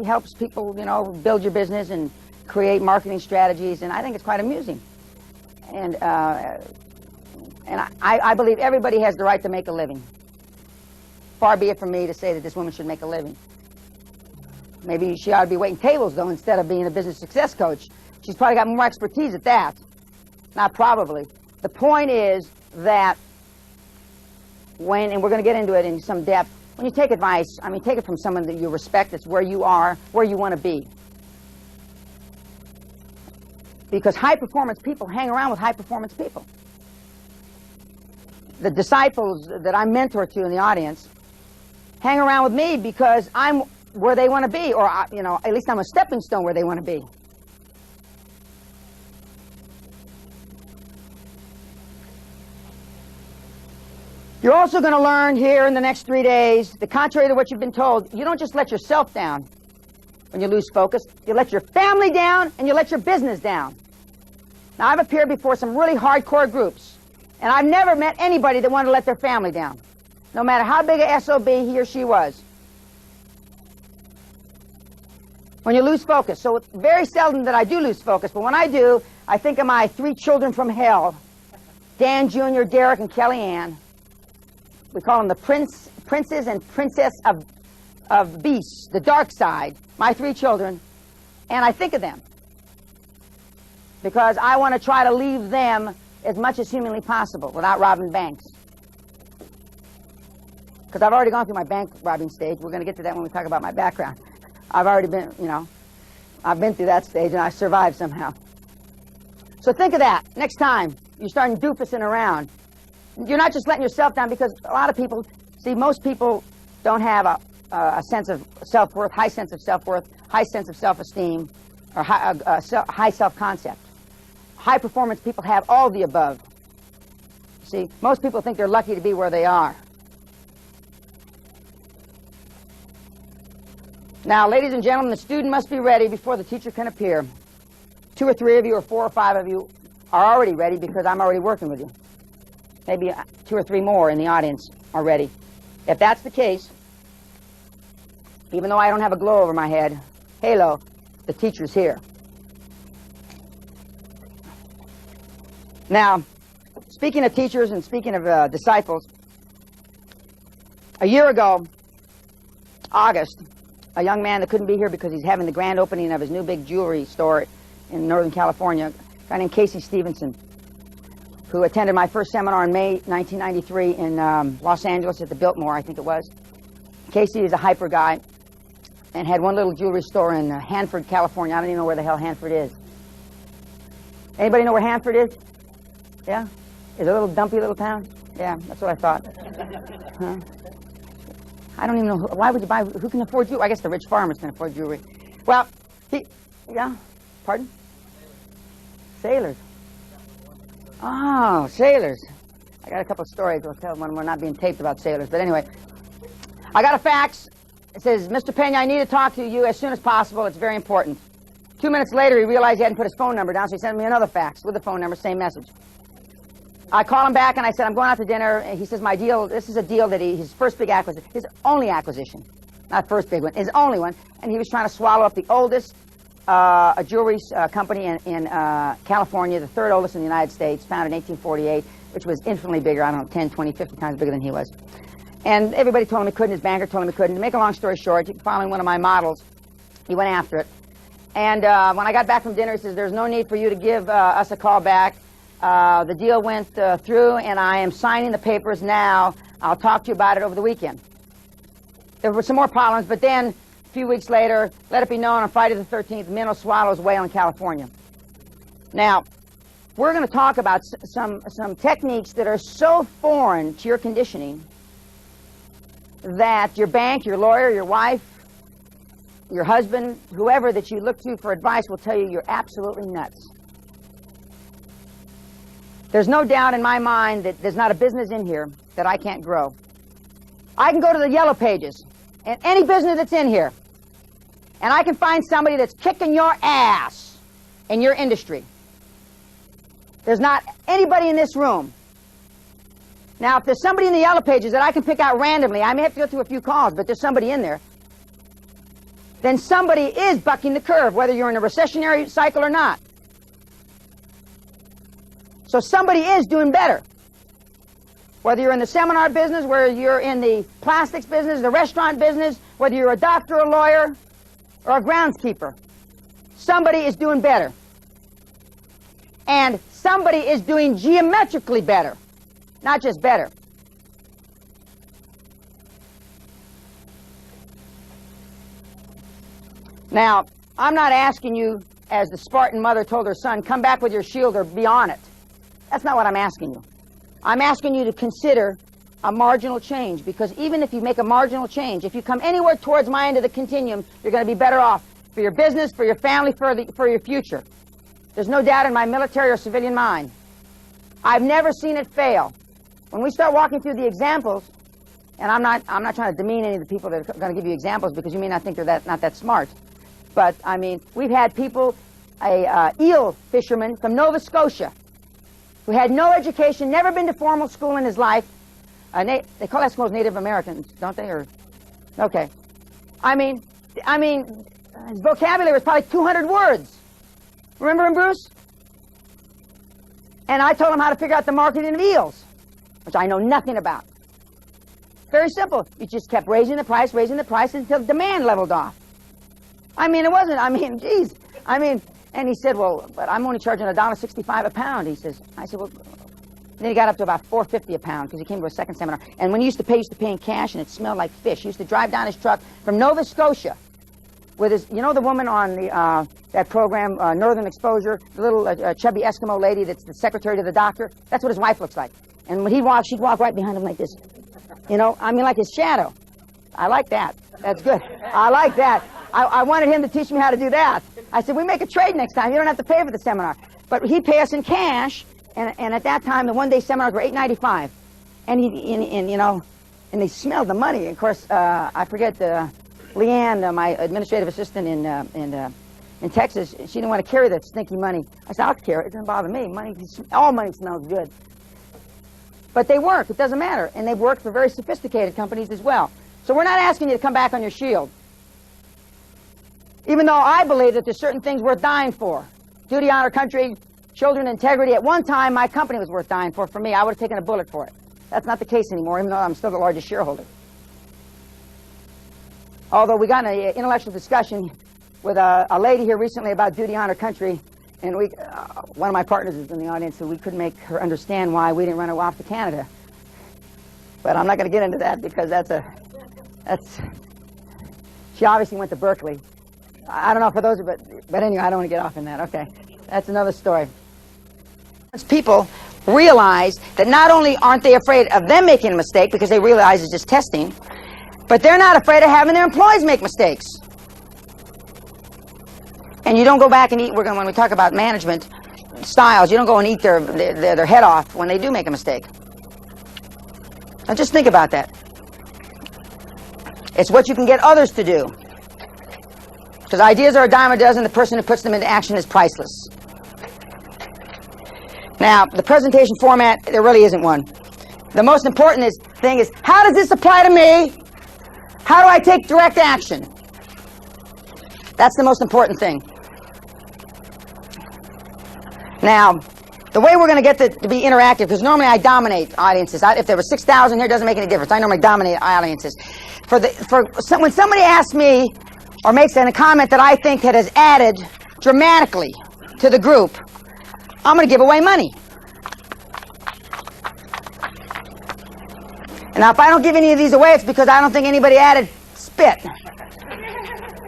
helps people, build your business and create marketing strategies, and I think it's quite amusing. And I believe everybody has the right to make a living. Far be it from me to say that this woman should make a living. Maybe she ought to be waiting tables, though, instead of being a business success coach. She's probably got more expertise at that. Not probably. The point is that and we're going to get into it in some depth, when you take advice, I mean, take it from someone that you respect, that's where you are, where you want to be. Because high-performance people hang around with high-performance people. The disciples that I mentor to in the audience hang around with me because I'm where they want to be, or, at least I'm a stepping stone where they want to be. You're also going to learn here in the next 3 days, the contrary to what you've been told, you don't just let yourself down when you lose focus. You let your family down and you let your business down. Now, I've appeared before some really hardcore groups, and I've never met anybody that wanted to let their family down. no matter how big a SOB he or she was. When you lose focus. So it's very seldom that I do lose focus, but when I do, I think of my 3 children from hell, Dan Jr., Derek, and Kellyanne. We call them the princes and princess of beasts, the dark side, my 3 children, and I think of them because I want to try to leave them as much as humanly possible without robbing banks. Because I've already gone through my bank robbing stage. We're going to get to that when we talk about my background. I've already been, I've been through that stage and I survived somehow. So think of that. Next time you're starting doofusing around, you're not just letting yourself down, because a lot of people, see, most people don't have a sense of self-worth, high sense of self-worth, high sense of self-esteem, or high self-concept. High-performance people have all the above. See, most people think they're lucky to be where they are. Now, ladies and gentlemen, the student must be ready before the teacher can appear. 2 or 3 of you or 4 or 5 of you are already ready because I'm already working with you. Maybe 2 or 3 more in the audience are ready. If that's the case, even though I don't have a glow over my head, halo, the teacher's here. Now, speaking of teachers and speaking of disciples, a year ago, August, a young man that couldn't be here because he's having the grand opening of his new big jewelry store in Northern California, a guy named Casey Stevenson, who attended my first seminar in May 1993 in Los Angeles at the Biltmore, I think it was. Casey is a hyper guy and had one little jewelry store in Hanford, California. I don't even know where the hell Hanford is. Anybody know where Hanford is? Yeah? Is it a little dumpy little town? Yeah, that's what I thought. Huh? I don't even know. Why would you buy? Who can afford jewelry? I guess the rich farmers can afford jewelry. Well, yeah? Pardon? Sailors. Oh, sailors. I got a couple of stories we'll tell when we're not being taped about sailors. But anyway, I got a fax. It says, Mr. Pena, I need to talk to you as soon as possible. It's very important. 2 minutes later, he realized he hadn't put his phone number down, so he sent me another fax with the phone number, same message. I called him back and I said, I'm going out to dinner. And he says, my deal, this is a deal that his first big acquisition, his only acquisition, not first big one, his only one. And he was trying to swallow up the oldest jewelry company in California, the 3rd oldest in the United States, founded in 1848, which was infinitely bigger, I don't know, 10, 20, 50 times bigger than he was. And everybody told him he couldn't, his banker told him he couldn't. To make a long story short, following one of my models, he went after it. And when I got back from dinner, he says, there's no need for you to give us a call back. The deal went through, and I am signing the papers now. I'll talk to you about it over the weekend. There were some more problems, but then a few weeks later, let it be known on Friday the 13th, minnow swallows whale in California. Now, we're going to talk about some techniques that are so foreign to your conditioning that your bank, your lawyer, your wife, your husband, whoever that you look to for advice will tell you you're absolutely nuts. There's no doubt in my mind that there's not a business in here that I can't grow. I can go to the yellow pages and any business that's in here, and I can find somebody that's kicking your ass in your industry. There's not anybody in this room. Now, if there's somebody in the yellow pages that I can pick out randomly, I may have to go through a few calls, but there's somebody in there, then somebody is bucking the curve, whether you're in a recessionary cycle or not. So somebody is doing better. Whether you're in the seminar business, whether you're in the plastics business, the restaurant business, whether you're a doctor, a lawyer, or a groundskeeper, somebody is doing better. And somebody is doing geometrically better, not just better. Now, I'm not asking you, as the Spartan mother told her son, come back with your shield or be on it. That's not what I'm asking you. I'm asking you to consider a marginal change, because even if you make a marginal change, if you come anywhere towards my end of the continuum, you're going to be better off for your business, for your family, for your future. There's no doubt in my military or civilian mind. I've never seen it fail. When we start walking through the examples, and I'm not trying to demean any of the people that are going to give you examples, because you may not think they're not that smart. But, I mean, we've had people, a eel fisherman from Nova Scotia, who had no education, never been to formal school in his life, They call Eskimos Native Americans, don't they? Or okay. I mean, his vocabulary was probably 200 words. Remember him, Bruce? And I told him how to figure out the marketing of eels, which I know nothing about. Very simple. You just kept raising the price until demand leveled off. I mean, it wasn't, geez. And he said, well, but I'm only charging $1.65 a pound. He says, I said, well, then he got up to about $4.50 a pound because he came to a second seminar. And when he used to pay in cash, and it smelled like fish. He used to drive down his truck from Nova Scotia with his, you know, the woman on the that program, Northern Exposure, the little chubby Eskimo lady that's the secretary to the doctor. That's what his wife looks like. And when he'd walk, she'd walk right behind him like this. You know, like his shadow. I like that. That's good. I like that. I wanted him to teach me how to do that. I said, we make a trade next time. You don't have to pay for the seminar. But he'd pay us in cash, and at that time, the one-day seminars were $8.95. And they smelled the money. Of course, I forget, Leanne, my administrative assistant in Texas, she didn't want to carry that stinky money. I said, I'll carry it. It doesn't bother me. All money smells good. But they work. It doesn't matter. And they've worked for very sophisticated companies as well. So we're not asking you to come back on your shield. Even though I believe that there's certain things worth dying for. Duty, honor, country, children, integrity. At one time, my company was worth dying for me. I would have taken a bullet for it. That's not the case anymore, even though I'm still the largest shareholder. Although we got in an intellectual discussion with a lady here recently about duty, honor, country, and one of my partners is in the audience, so we couldn't make her understand why we didn't run her off to Canada. But I'm not going to get into that because she obviously went to Berkeley. I don't know for those, but anyway, I don't want to get off in that. Okay, that's another story. People realize that not only aren't they afraid of them making a mistake because they realize it's just testing, but they're not afraid of having their employees make mistakes. And you don't go back and eat, when we talk about management styles, you don't go and eat their head off when they do make a mistake. Now just think about that. It's what you can get others to do. Because ideas are a dime a dozen, the person who puts them into action is priceless. Now, the presentation format, there really isn't one. The most important thing is, how does this apply to me? How do I take direct action? That's the most important thing. Now, the way we're going to get to be interactive, because normally I dominate audiences. If there were 6,000 here, it doesn't make any difference. I normally dominate audiences. When somebody asks me or makes a comment that I think that has added dramatically to the group, I'm going to give away money. And now, if I don't give any of these away, it's because I don't think anybody added spit.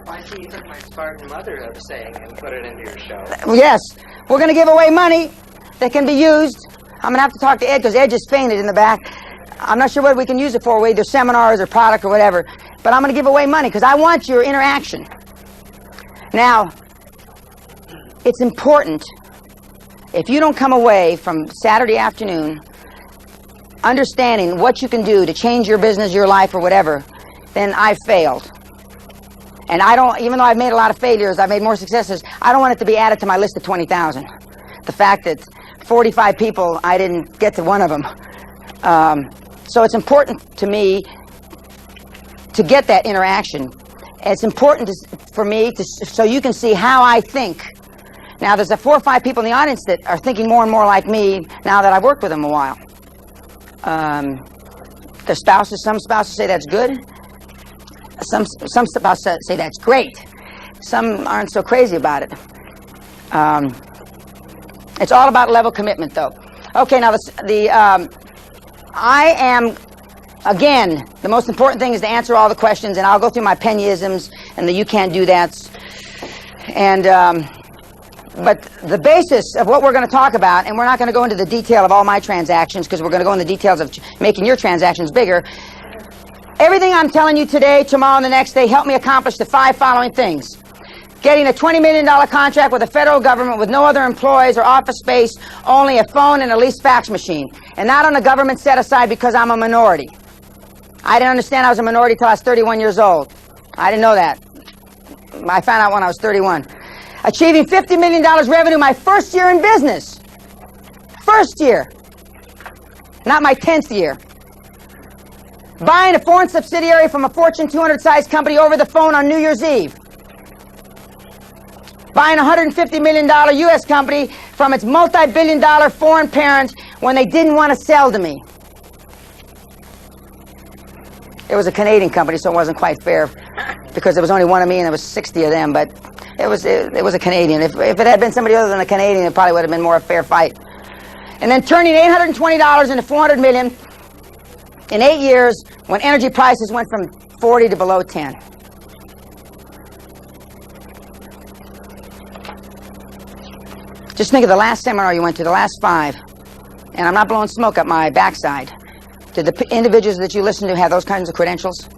I see you took my Spartan mother saying and put it into your show. Yes. We're going to give away money that can be used. I'm going to have to talk to Ed because Ed just fainted in the back. I'm not sure what we can use it for, either seminars or product or whatever. But I'm going to give away money because I want your interaction. Now, it's important, if you don't come away from Saturday afternoon understanding what you can do to change your business, your life, or whatever, then I've failed. And I don't, even though I've made a lot of failures, I've made more successes, I don't want it to be added to my list of 20,000. The fact that 45 people, I didn't get to one of them. So it's important to me to get that interaction. It's important for me so you can see how I think. Now, there's 4 or 5 people in the audience that are thinking more and more like me now that I've worked with them a while. Their spouses, some spouses say that's good. Some spouses say that's great. Some aren't so crazy about it. It's all about level commitment, though. Okay, now I am, again, the most important thing is to answer all the questions, and I'll go through my Pena-isms and the you can't do that's. And but the basis of what we're going to talk about, and we're not going to go into the detail of all my transactions because we're going to go into the details of making your transactions bigger. Everything I'm telling you today, tomorrow, and the next day help me accomplish the 5 following things. Getting a $20 million contract with the federal government with no other employees or office space, only a phone and a leased fax machine. And not on a government set aside because I'm a minority. I didn't understand I was a minority till I was 31 years old. I didn't know that. I found out when I was 31. Achieving $50 million revenue my first year in business. First year. Not my 10th year. buying a foreign subsidiary from a Fortune 200 sized company over the phone on New Year's Eve, buying a $150 million U.S. company from its multi-billion-dollar foreign parent when they didn't want to sell to me. It was a Canadian company, so it wasn't quite fair because there was only one of me and there was 60 of them, but it was a Canadian. If it had been somebody other than a Canadian, it probably would have been more a fair fight. And then turning $820 into $400 million in 8 years when energy prices went from 40 to below 10. Just think of the last seminar you went to, the last 5, and I'm not blowing smoke up my backside. Did the individuals that you listened to have those kinds of credentials?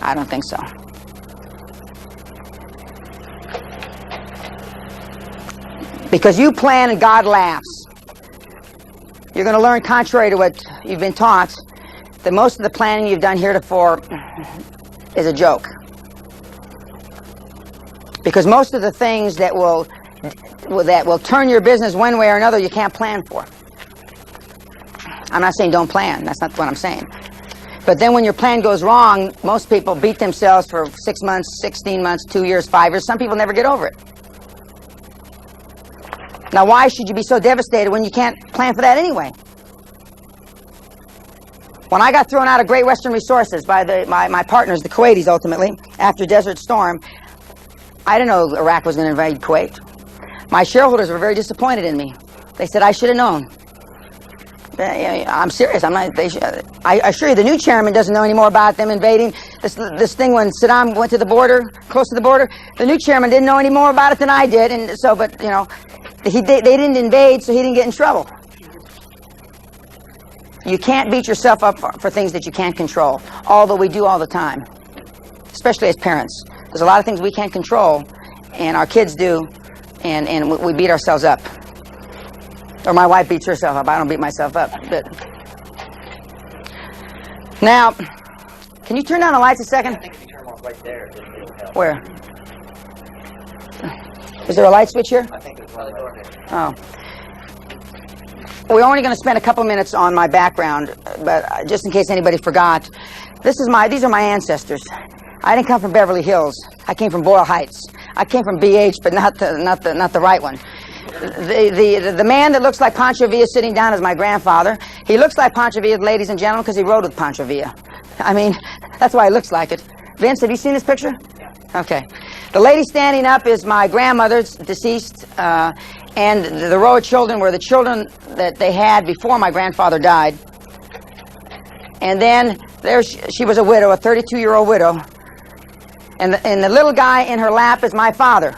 I don't think so. Because you plan and God laughs. You're going to learn, contrary to what you've been taught, that most of the planning you've done heretofore is a joke. Because most of the things that will turn your business one way or another, you can't plan for. I'm not saying don't plan. That's not what I'm saying. But then when your plan goes wrong, most people beat themselves for 6 months, 16 months, 2 years, 5 years. Some people never get over it. Now, why should you be so devastated when you can't plan for that anyway? When I got thrown out of Great Western Resources by my partners, the Kuwaitis, ultimately, after Desert Storm, I didn't know Iraq was going to invade Kuwait. My shareholders were very disappointed in me. They said, I should have known. I'm serious. I'm not. I assure you, the new chairman doesn't know any more about them invading this thing when Saddam went to the border, close to the border. The new chairman didn't know any more about it than I did, and so. But you know, they didn't invade, so he didn't get in trouble. You can't beat yourself up for things that you can't control, although we do all the time, especially as parents. There's a lot of things we can't control, and our kids do, and we beat ourselves up. Or my wife beats herself up. I don't beat myself up. But now, can you turn down the lights a second? I think if you turn them off right there, it'll help. Where? Is there a light switch here? I think there's one right there. Oh. We're only going to spend a couple minutes on my background, but just in case anybody forgot, these are my ancestors. I didn't come from Beverly Hills. I came from Boyle Heights. I came from BH, but not the right one. The man that looks like Pancho Villa sitting down is my grandfather. He looks like Pancho Villa, ladies and gentlemen, because he rode with Pancho Villa. I mean, that's why he looks like it. Vince, have you seen this picture? Yeah. Okay. The lady standing up is my grandmother's deceased, and the row of children were the children that they had before my grandfather died. And then there she was a widow, a 32-year-old widow. And the little guy in her lap is my father,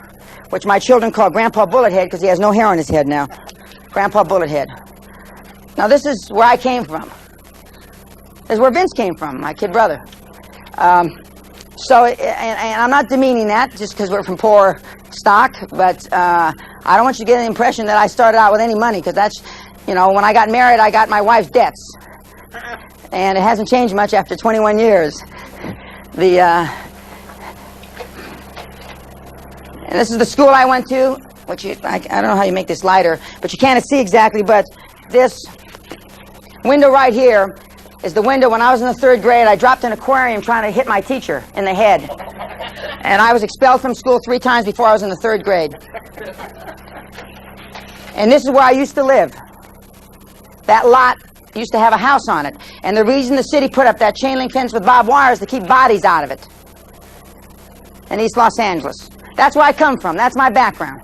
which my children call Grandpa Bullethead because he has no hair on his head now. Grandpa Bullethead. Now this is where I came from. This is where Vince came from, my kid brother. And I'm not demeaning that just because we're from poor stock, but I don't want you to get the impression that I started out with any money, because that's, you know, when I got married, I got my wife's debts. And it hasn't changed much after 21 years. And this is the school I went to, which I don't know how you make this lighter, but you can't see exactly, but this window right here is the window when I was in the 3rd grade. I dropped an aquarium trying to hit my teacher in the head. And I was expelled from school 3 times before I was in the 3rd grade. And this is where I used to live. That lot used to have a house on it. And the reason the city put up that chain link fence with barbed wire is to keep bodies out of it. In East Los Angeles. That's where I come from. That's my background.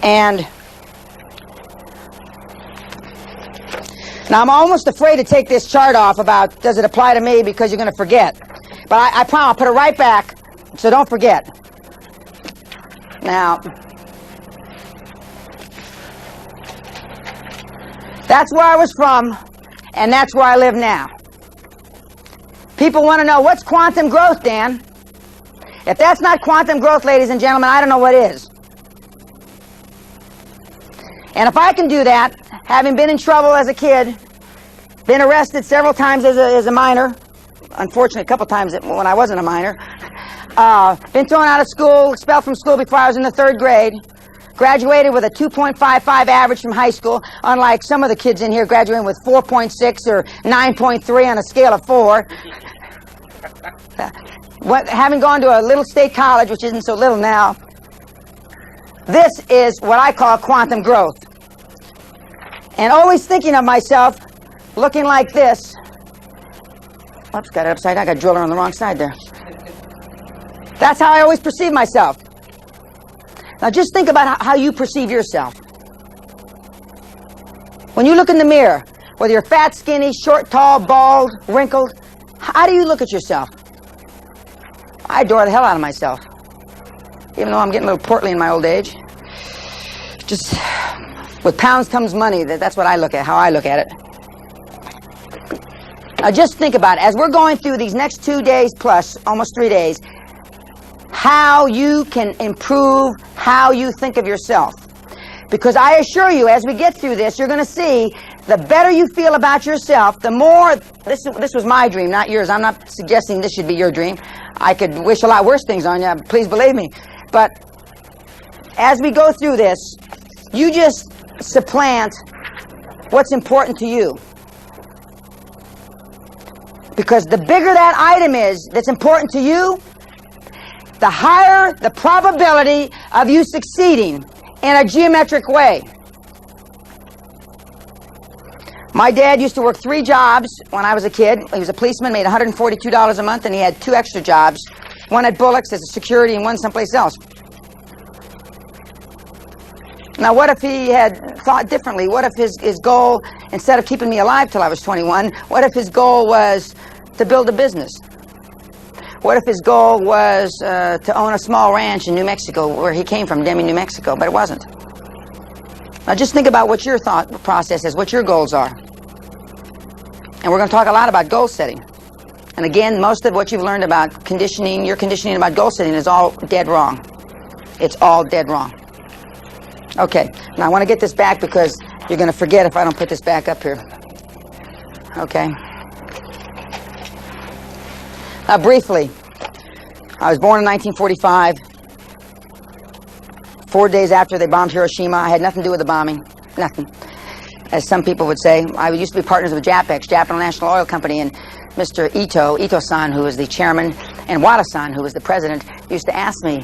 And now I'm almost afraid to take this chart off about does it apply to me, because you're going to forget. But I promise I'll put it right back, so don't forget. Now, that's where I was from, and that's where I live now. People want to know, what's quantum growth, Dan? If that's not quantum growth, ladies and gentlemen, I don't know what is. And if I can do that, having been in trouble as a kid, been arrested several times as a minor, unfortunately a couple times when I wasn't a minor, been thrown out of school, expelled from school before I was in the 3rd grade, graduated with a 2.55 average from high school, unlike some of the kids in here graduating with 4.6 or 9.3 on a scale of 4. Having gone to a little state college, which isn't so little now, this is what I call quantum growth. And always thinking of myself looking like this. Oops, got it upside down. I got a driller on the wrong side there. That's how I always perceive myself. Now just think about how you perceive yourself. When you look in the mirror, whether you're fat, skinny, short, tall, bald, wrinkled, how do you look at yourself? I adore the hell out of myself. Even though I'm getting a little portly in my old age. Just, with pounds comes money. That's what I look at, how I look at it. Now just think about it. As we're going through these next 2 days plus, almost 3 days, how you can improve how you think of yourself. Because I assure you, as we get through this, you're going to see the better you feel about yourself, the more, this was my dream, not yours. I'm not suggesting this should be your dream. I could wish a lot worse things on you, please believe me. But as we go through this, you just supplant what's important to you. Because the bigger that item is that's important to you, the higher the probability of you succeeding in a geometric way. My dad used to work 3 jobs when I was a kid. He was a policeman, made $142 a month, and he had 2 extra jobs. One at Bullock's as a security and one someplace else. Now, what if he had thought differently? What if his goal, instead of keeping me alive till I was 21, what if his goal was to build a business? What if his goal was to own a small ranch in New Mexico, where he came from, Demi, New Mexico, but it wasn't? Now just think about what your thought process is, what your goals are. And we're going to talk a lot about goal setting. And again, most of what you've learned about conditioning, your conditioning about goal setting is all dead wrong. It's all dead wrong. Okay, now I want to get this back because you're going to forget if I don't put this back up here. Okay. Now briefly, I was born in 1945. 4 days after they bombed Hiroshima. I had nothing to do with the bombing. Nothing. As some people would say, I used to be partners with JAPEX, Japan National Oil Company, and Mr. Ito-san, who was the chairman, and Wada-san, who was the president, used to ask me,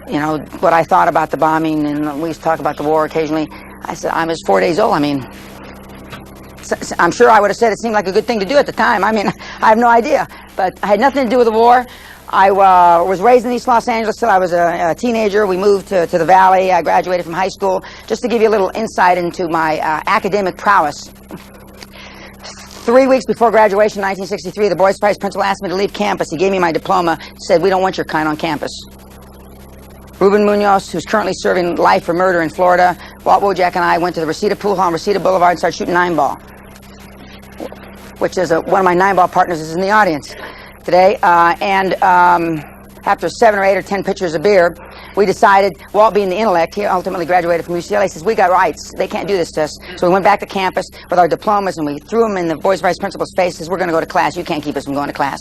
you know, what I thought about the bombing, and we used to talk about the war occasionally. I said, I was 4 days old. I mean, I'm sure I would have said it seemed like a good thing to do at the time. I mean, I have no idea. But I had nothing to do with the war. I was raised in East Los Angeles till I was a teenager. We moved to the Valley. I graduated from high school. Just to give you a little insight into my academic prowess. 3 weeks before graduation, 1963, the Boys Prize principal asked me to leave campus. He gave me my diploma, said, we don't want your kind on campus. Ruben Munoz, who's currently serving life for murder in Florida, Walt Wojak and I went to the Reseda Pool Hall on Reseda Boulevard and started shooting 9-ball, which is one of my 9-ball partners is in the audience today. After 7 or 8 or 10 pitchers of beer, we decided, Walt being the intellect, he ultimately graduated from UCLA, says, we got rights. They can't do this to us. So we went back to campus with our diplomas and we threw them in the Boys Vice Principal's face, says, we're going to go to class. You can't keep us from going to class.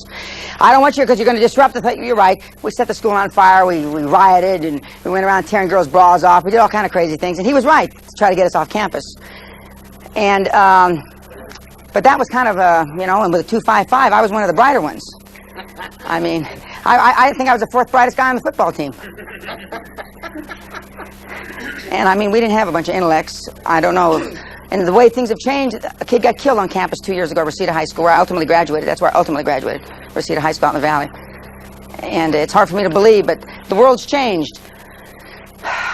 I don't want you because you're going to disrupt the thing. You're right. We set the school on fire. We rioted and we went around tearing girls' bras off. We did all kind of crazy things. And he was right to try to get us off campus. And, but that was kind of, you know, and with a 2.55, I was one of the brighter ones. I mean, I think I was the 4th brightest guy on the football team. And I mean, we didn't have a bunch of intellects. I don't know. And the way things have changed, a kid got killed on campus 2 years ago at Reseda High School, where I ultimately graduated. That's where I ultimately graduated, Reseda High School out in the Valley. And it's hard for me to believe, but the world's changed.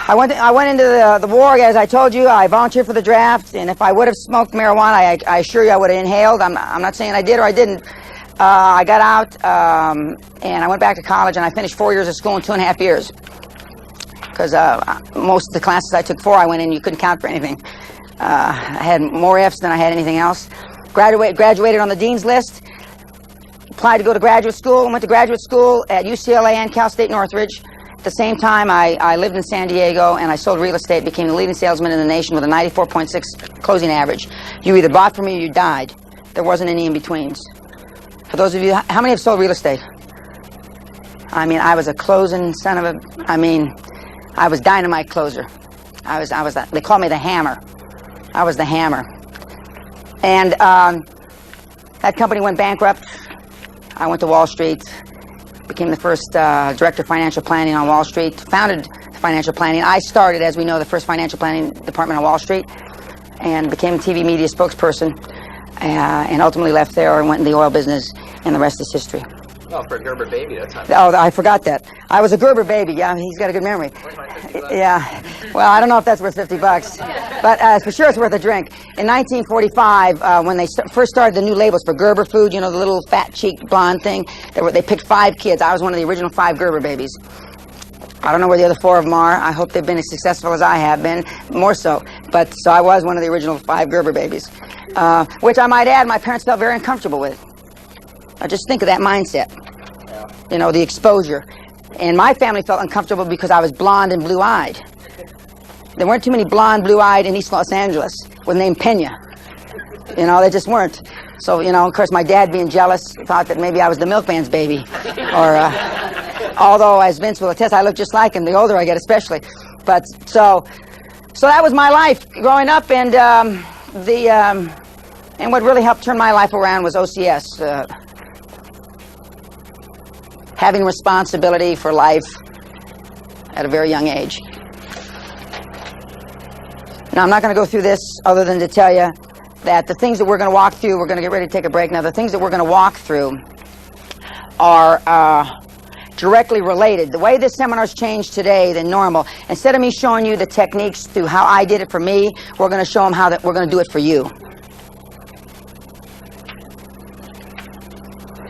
I went into the war, as I told you. I volunteered for the draft, and if I would have smoked marijuana, I assure you I would have inhaled. I'm not saying I did or I didn't. I got out, and I went back to college, and I finished 4 years of school in 2.5 years. Because most of the classes I took 4, I went in, you couldn't count for anything. I had more F's than I had anything else. Graduated on the dean's list. Applied to go to graduate school. Went to graduate school at UCLA and Cal State Northridge. At the same time, I lived in San Diego, and I sold real estate, became the leading salesman in the nation with a 94.6 closing average. You either bought from me or you died. There wasn't any in-betweens. For those of you, how many have sold real estate? I mean, I was a closing son of a, I mean, I was dynamite closer. They called me the Hammer. I was the Hammer. And that company went bankrupt. I went to Wall Street, became the first director of financial planning on Wall Street, founded financial planning. I started, as we know, the first financial planning department on Wall Street, and became a TV media spokesperson, and ultimately left there and went in the oil business, and the rest is history. Oh, for a Gerber baby, that's not Oh, I forgot that. I was a Gerber baby. Yeah, he's got a good memory. Where's my 50 bucks? Yeah. Well, I don't know if that's worth $50, but for sure it's worth a drink. In 1945, when they first started the new labels for Gerber food, you know, the little fat-cheeked blonde thing, they picked 5 kids. I was one of the original 5 Gerber babies. I don't know where the other 4 of them are. I hope they've been as successful as I have been, more so. But so I was one of the original 5 Gerber babies, which I might add, my parents felt very uncomfortable with. I just think of that mindset, you know, the exposure. And my family felt uncomfortable because I was blonde and blue-eyed. There weren't too many blonde, blue-eyed in East Los Angeles with the name Pena. You know, they just weren't. So, you know, of course, my dad, being jealous, thought that maybe I was the milkman's baby. Or, although, as Vince will attest, I look just like him, the older I get especially. But, so that was my life growing up, and and what really helped turn my life around was OCS. Having responsibility for life at a very young age. Now, I'm not going to go through this other than to tell you that the things that we're going to walk through, we're going to get ready to take a break now, the things that we're going to walk through are directly related. The way this seminar's changed today than normal, instead of me showing you the techniques through how I did it for me, we're going to show them how that we're going to do it for you.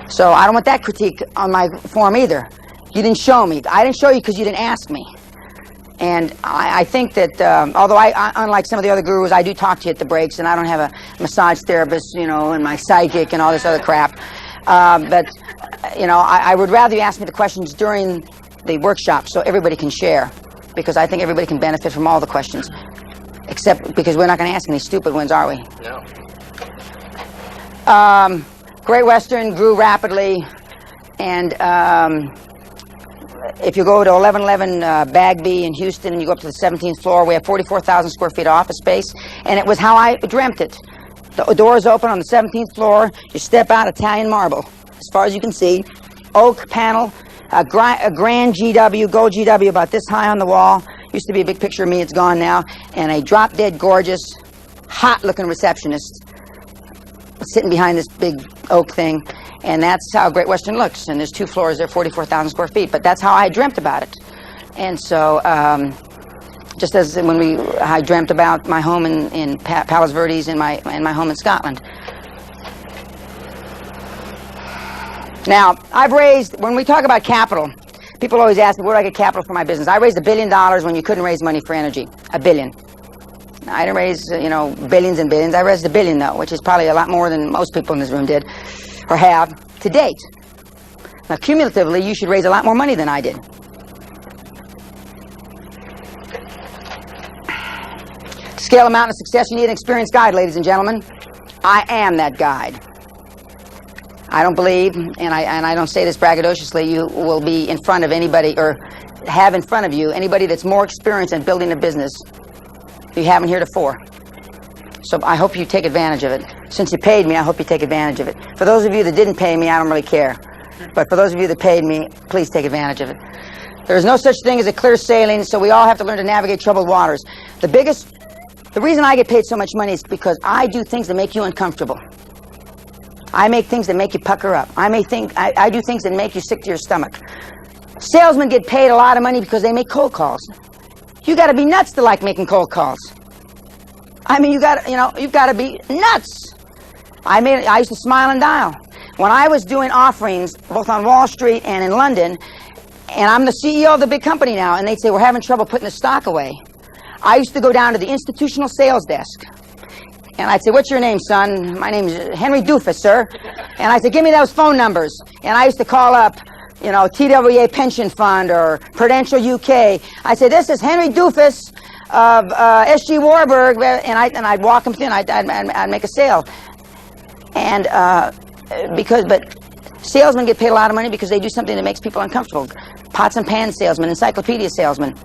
So I don't want that critique on my form either. You didn't show me. I didn't show you because you didn't ask me. And I think that, although I, unlike some of the other gurus, I do talk to you at the breaks, and I don't have a massage therapist, you know, and my psychic and all this other crap. But, you know, I would rather you ask me the questions during the workshop so everybody can share, because I think everybody can benefit from all the questions, except because we're not going to ask any stupid ones, are we? No. Great Western grew rapidly, and if you go to 1111 Bagby in Houston and you go up to the 17th floor, we have 44,000 square feet of office space, and it was how I dreamt it. The doors open on the 17th floor, you step out, Italian marble, as far as you can see, oak panel, a grand GW, gold GW about this high on the wall, used to be a big picture of me, it's gone now, and a drop-dead gorgeous, hot-looking receptionist sitting behind this big oak thing, and that's how Great Western looks. And there's 2 floors there, 44,000 square feet. But that's how I dreamt about it. And so, just as when I dreamt about my home in Palos Verdes and my home in Scotland. Now, I've raised, when we talk about capital, people always ask me, where do I get capital for my business? I raised $1 billion when you couldn't raise money for energy. $1 billion. I didn't raise, you know, billions and billions. I raised $1 billion, though, which is probably a lot more than most people in this room did, or have, to date. Now, cumulatively, you should raise a lot more money than I did. To scale a mountain of success, you need an experienced guide, ladies and gentlemen. I am that guide. I don't believe, and I don't say this braggadociously, you will be in front of anybody, or have in front of you anybody that's more experienced in building a business you haven't heretofore. So I hope you take advantage of it. Since you paid me, I hope you take advantage of it. For those of you that didn't pay me, I don't really care. But for those of you that paid me, please take advantage of it. There is no such thing as a clear sailing, so we all have to learn to navigate troubled waters. The reason I get paid so much money is because I do things that make you uncomfortable. I make things that make you pucker up. I do things that make you sick to your stomach. Salesmen get paid a lot of money because they make cold calls. You got to be nuts to like making cold calls. I mean, you've got to be nuts. I used to smile and dial. When I was doing offerings, both on Wall Street and in London, and I'm the CEO of the big company now, and they'd say, we're having trouble putting the stock away. I used to go down to the institutional sales desk, and I'd say, what's your name, son? My name is Henry Doofus, sir. And I'd say, give me those phone numbers. And I used to call up, you know, TWA Pension Fund or Prudential UK. I'd say, this is Henry Doofus of S.G. Warburg, and I'd walk them through, and I'd make a sale. And but salesmen get paid a lot of money because they do something that makes people uncomfortable. Pots and pans salesmen, encyclopedia salesmen,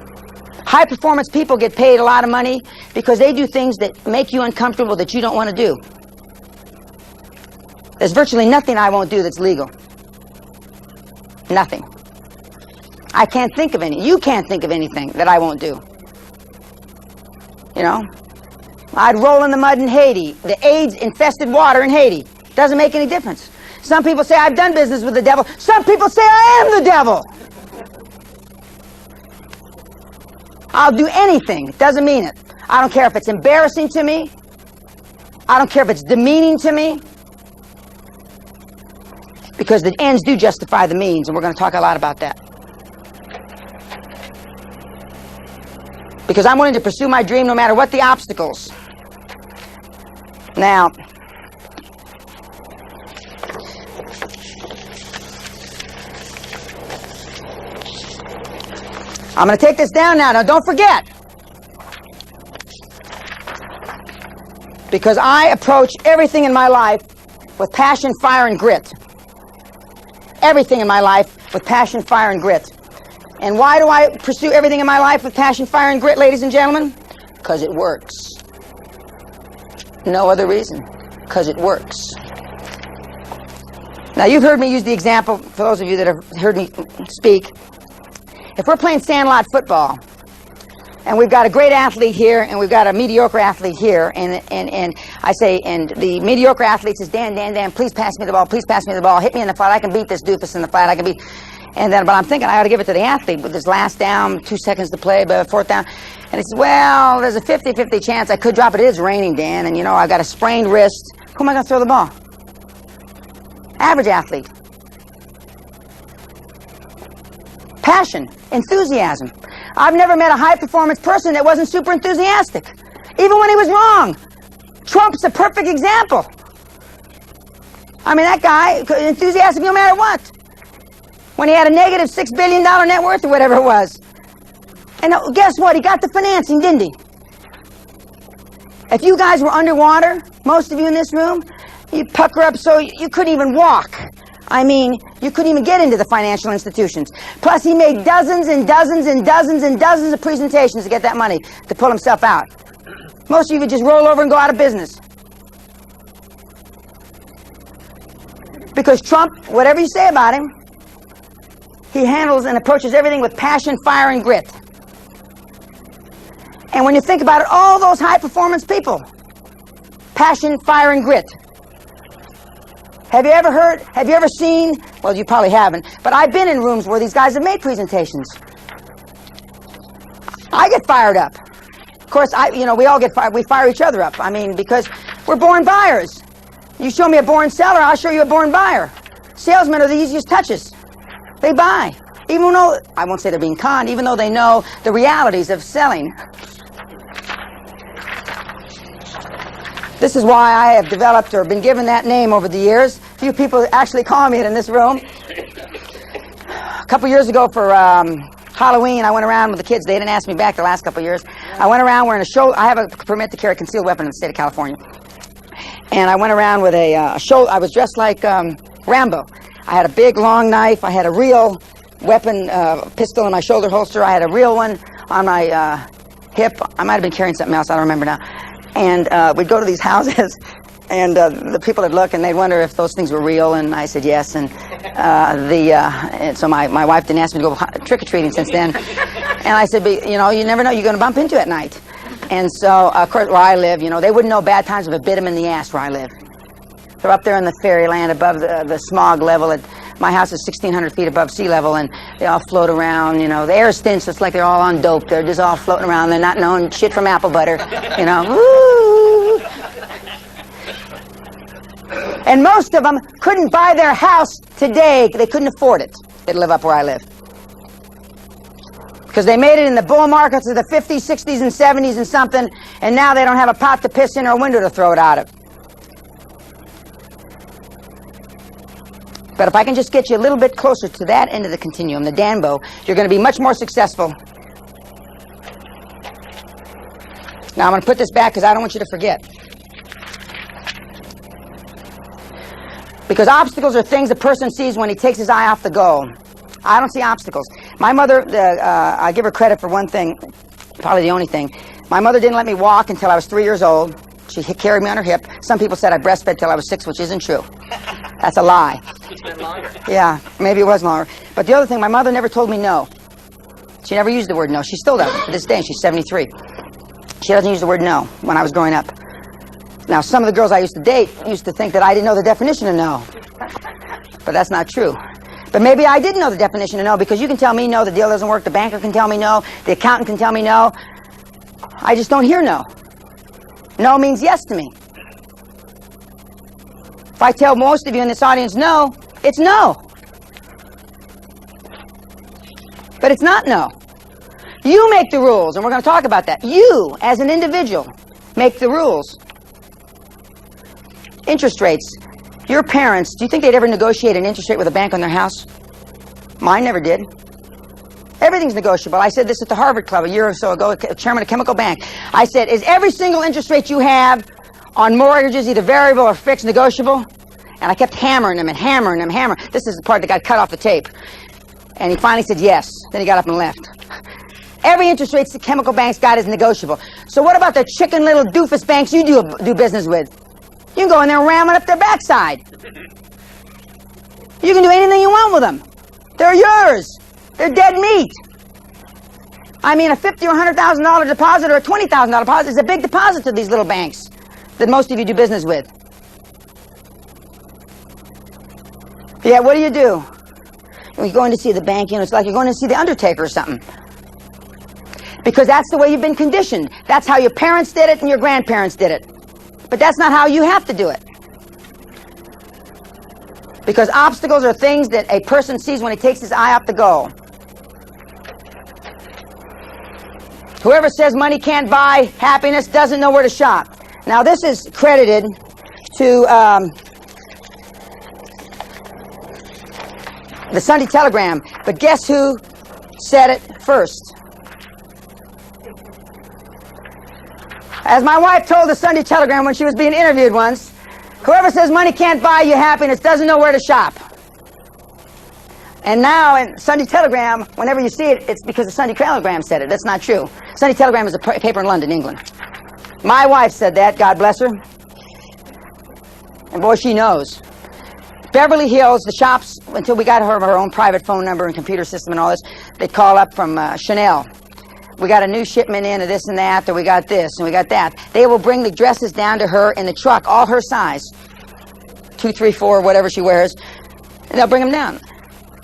High performance people get paid a lot of money because they do things that make you uncomfortable that you don't want to do. There's virtually nothing I won't do that's legal. Nothing. I can't think of any. You can't think of anything that I won't do. You know? I'd roll in the mud in Haiti, the AIDS-infested water in Haiti. Doesn't make any difference. Some people say I've done business with the devil. Some people say I am the devil. I'll do anything. It doesn't mean it. I don't care if it's embarrassing to me. I don't care if it's demeaning to me. Because the ends do justify the means, and we're going to talk a lot about that. Because I'm willing to pursue my dream no matter what the obstacles. Now, I'm going to take this down now. Now, don't forget. Because I approach everything in my life with passion, fire, and grit. Everything in my life with passion, fire, and grit. And why do I pursue everything in my life with passion, fire, and grit, ladies and gentlemen? Because it works. No other reason. Because it works. Now, you've heard me use the example, for those of you that have heard me speak. If we're playing sandlot football, and we've got a great athlete here, and we've got a mediocre athlete here, and I say, and the mediocre athlete says, Dan, please pass me the ball, hit me in the flat, I can beat this doofus in the flat, I can beat, and then, but I'm thinking I ought to give it to the athlete with this last down, 2 seconds to play, but fourth down, and he says, well, there's a 50-50 chance I could drop it. It is raining, Dan, and you know, I've got a sprained wrist. Who am I going to throw the ball? Average athlete. Passion, enthusiasm. I've never met a high-performance person that wasn't super enthusiastic, even when he was wrong. Trump's a perfect example. I mean, that guy, enthusiastic no matter what. When he had a negative $6 billion net worth or whatever it was. And guess what? He got the financing, didn't he? If you guys were underwater, most of you in this room, you'd pucker up so you couldn't even walk. I mean, you couldn't even get into the financial institutions. Plus, he made dozens and dozens and dozens and dozens of presentations to get that money to pull himself out. Most of you would just roll over and go out of business. Because Trump, whatever you say about him, he handles and approaches everything with passion, fire, and grit. And when you think about it, all those high-performance people, passion, fire, and grit. Have you ever seen, well, you probably haven't, but I've been in rooms where these guys have made presentations. I get fired up. Of course, we all get fired. We fire each other up. I mean, because we're born buyers. You show me a born seller, I'll show you a born buyer. Salesmen are the easiest touches. They buy. Even though, I won't say they're being conned, even though they know the realities of selling. This is why I have developed or been given that name over the years. A few people actually call me it in this room. A couple years ago for Halloween, I went around with the kids. They didn't ask me back the last couple of years. I went around wearing a shoulder. I have a permit to carry a concealed weapon in the state of California. And I went around with a shoulder. I was dressed like Rambo. I had a big, long knife. I had a real weapon, pistol in my shoulder holster. I had a real one on my hip. I might have been carrying something else. I don't remember now. And we'd go to these houses, and the people would look, and they'd wonder if those things were real, and I said yes. And and so my wife didn't ask me to go trick-or-treating since then. And I said, but, you know, you never know you're going to bump into at night. And so, of course, where I live, you know, they wouldn't know bad times if it bit them in the ass where I live. They're up there in the fairyland above the smog level. My house is 1,600 feet above sea level, and they all float around, you know. The air stinks. It's like they're all on dope. They're just all floating around. They're not knowing shit from apple butter, you know. Woo! And most of them couldn't buy their house today. They couldn't afford it. They'd live up where I live. Because they made it in the bull markets of the 50s, 60s, and 70s and something, and now they don't have a pot to piss in or a window to throw it out of. But if I can just get you a little bit closer to that end of the continuum, the Danbo, you're going to be much more successful. Now, I'm going to put this back because I don't want you to forget. Because obstacles are things a person sees when he takes his eye off the goal. I don't see obstacles. My mother, I give her credit for one thing. Probably the only thing. My mother didn't let me walk until I was 3 years old. She carried me on her hip. Some people said I breastfed till I was 6, which isn't true. That's a lie. It's been longer. Yeah, maybe it was longer. But the other thing, my mother never told me no. She never used the word no. She still doesn't to this day. She's 73. She doesn't use the word no when I was growing up. Now, some of the girls I used to date used to think that I didn't know the definition of no. But that's not true. But maybe I didn't know the definition of no, because you can tell me no, the deal doesn't work, the banker can tell me no, the accountant can tell me no. I just don't hear no. No means yes to me. If I tell most of you in this audience no, it's no. But it's not no. You make the rules, and we're going to talk about that. You, as an individual, make the rules. Interest rates. Your parents, do you think they'd ever negotiate an interest rate with a bank on their house? Mine never did. Everything's negotiable. I said this at the Harvard Club a year or so ago, chairman of Chemical Bank. I said, is every single interest rate you have on mortgages either variable or fixed negotiable? And I kept hammering him and hammering him, hammering. This is the part that got cut off the tape. And he finally said yes. Then he got up and left. Every interest rate the chemical banks got is negotiable. So what about the chicken little doofus banks you do business with? You can go in there and ram it up their backside. You can do anything you want with them. They're yours. They're dead meat. I mean, a $50,000 or $100,000 deposit or a $20,000 deposit is a big deposit to these little banks that most of you do business with. Yeah, what do? When you're going to see the bank, you know, it's like you're going to see the Undertaker or something. Because that's the way you've been conditioned. That's how your parents did it and your grandparents did it. But that's not how you have to do it. Because obstacles are things that a person sees when he takes his eye off the goal. Whoever says money can't buy happiness doesn't know where to shop. Now, this is credited to the Sunday Telegram. But guess who said it first? As my wife told the Sunday Telegram when she was being interviewed once, whoever says money can't buy you happiness doesn't know where to shop. And now in Sunday Telegram, whenever you see it, it's because the Sunday Telegram said it. That's not true. Sunday Telegram is a paper in London, England. My wife said that, God bless her. And boy, she knows. Beverly Hills, the shops, until we got her own private phone number and computer system and all this, they'd call up from Chanel. We got a new shipment in of this and that, or we got this and we got that. They will bring the dresses down to her in the truck, all her size. 2, 3, 4, whatever she wears. And they'll bring them down.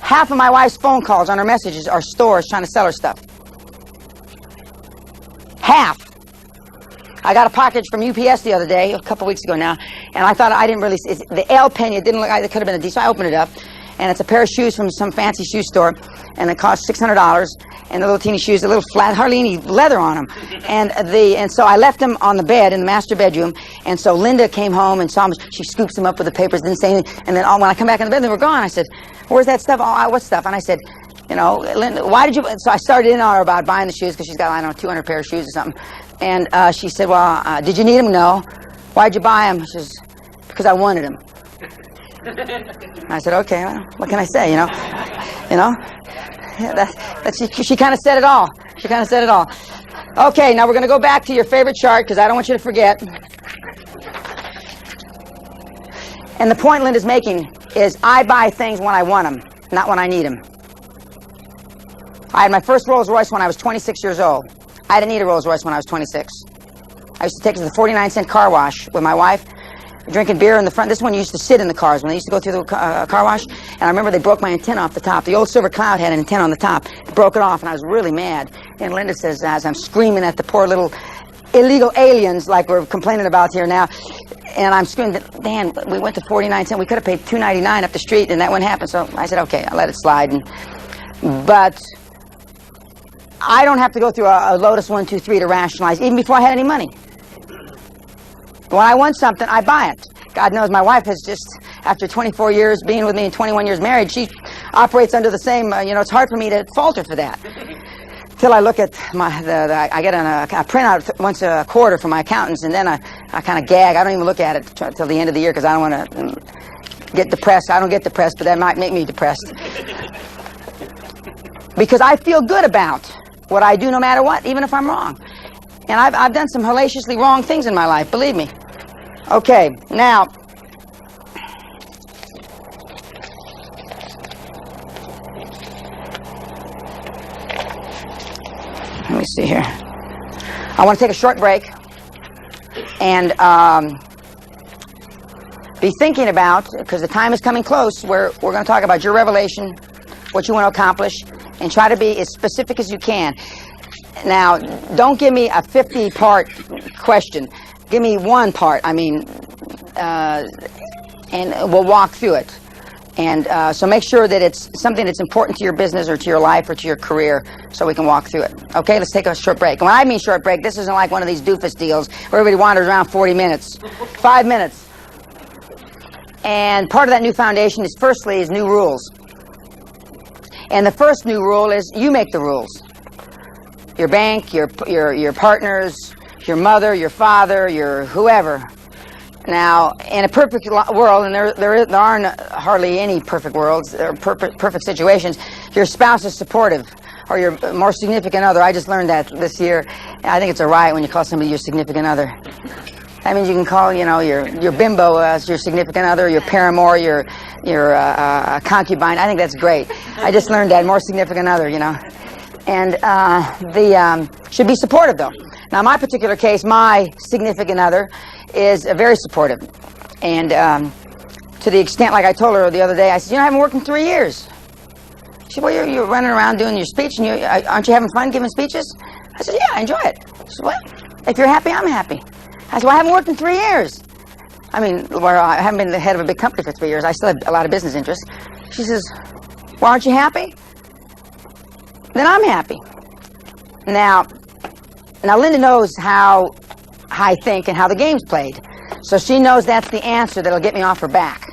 Half of my wife's phone calls on her messages are stores trying to sell her stuff. Half. I got a package from UPS the other day, a couple weeks ago now, and I thought I didn't really see the L pen. It didn't look like it could have been a D, so I opened it up. And it's a pair of shoes from some fancy shoe store, and it cost $600. And the little teeny shoes, a little flat, hardly any leather on them. And so I left them on the bed in the master bedroom. And so Linda came home and saw them. She scoops them up with the papers, didn't say anything. And then when I come back in the bed, they were gone. I said, "Where's that stuff?" "Oh, what stuff?" And I said, "You know, Linda, why did you?" So I started in on her about buying the shoes because she's got, I don't know, 200 pair of shoes or something. And she said, "Well, did you need them?" "No." "Why'd you buy them?" She says, "Because I wanted them." I said, "Okay, well, what can I say, you know?" Yeah, she kind of said it all. She kind of said it all. Okay, now we're going to go back to your favorite chart because I don't want you to forget. And the point Linda's making is I buy things when I want them, not when I need them. I had my first Rolls Royce when I was 26 years old. I didn't need a Rolls Royce when I was 26. I used to take it to the 49-cent car wash with my wife, drinking beer in the front. This one used to sit in the cars when they used to go through the car wash. And I remember they broke my antenna off the top. The old Silver Cloud had an antenna on the top. They broke it off, and I was really mad. And Linda says, as I'm screaming at the poor little illegal aliens like we're complaining about here now, and I'm screaming, Dan, we went to 49 cents. We could have paid $2.99 up the street, and that wouldn't happen. So I said, okay, I'll let it slide. But I don't have to go through a Lotus 1, 2, 3 to rationalize, even before I had any money. When I want something, I buy it. God knows my wife has just, after 24 years being with me and 21 years married, she operates under the same, it's hard for me to falter for that. Till I look at I get a printout once a quarter from my accountants, and then I kind of gag. I don't even look at it till the end of the year because I don't want to get depressed. I don't get depressed, but that might make me depressed. Because I feel good about what I do no matter what, even if I'm wrong. And I've done some hellaciously wrong things in my life, believe me. Okay, now, let me see here. I want to take a short break and be thinking about, because the time is coming close, where we're going to talk about your revelation, what you want to accomplish, and try to be as specific as you can. Now, don't give me a 50-part question. Give me one part, and we'll walk through it. And so make sure that it's something that's important to your business or to your life or to your career so we can walk through it. Okay, let's take a short break. When I mean short break, this isn't like one of these doofus deals where everybody wanders around 40 minutes. 5 minutes. And part of that new foundation is, firstly, is new rules. And the first new rule is you make the rules. Your bank, your partners, your mother, your father, your whoever. Now, in a perfect world, and there aren't hardly any perfect worlds, or perfect situations, your spouse is supportive, or your more significant other. I just learned that this year. I think it's a riot when you call somebody your significant other. That means you can call, your bimbo as your significant other, your paramour, your concubine. I think that's great. I just learned that, more significant other, And should be supportive, though. Now, in my particular case, my significant other is very supportive. And to the extent, like I told her the other day, I said, I haven't worked in 3 years. She said, well, you're running around doing your speech, and aren't you having fun giving speeches? I said, yeah, I enjoy it. She said, well, if you're happy, I'm happy. I said, well, I haven't worked in 3 years. I haven't been the head of a big company for 3 years. I still have a lot of business interests. She says, well, aren't you happy? Then I'm happy. Now, Linda knows how I think and how the game's played. So she knows that's the answer that'll get me off her back.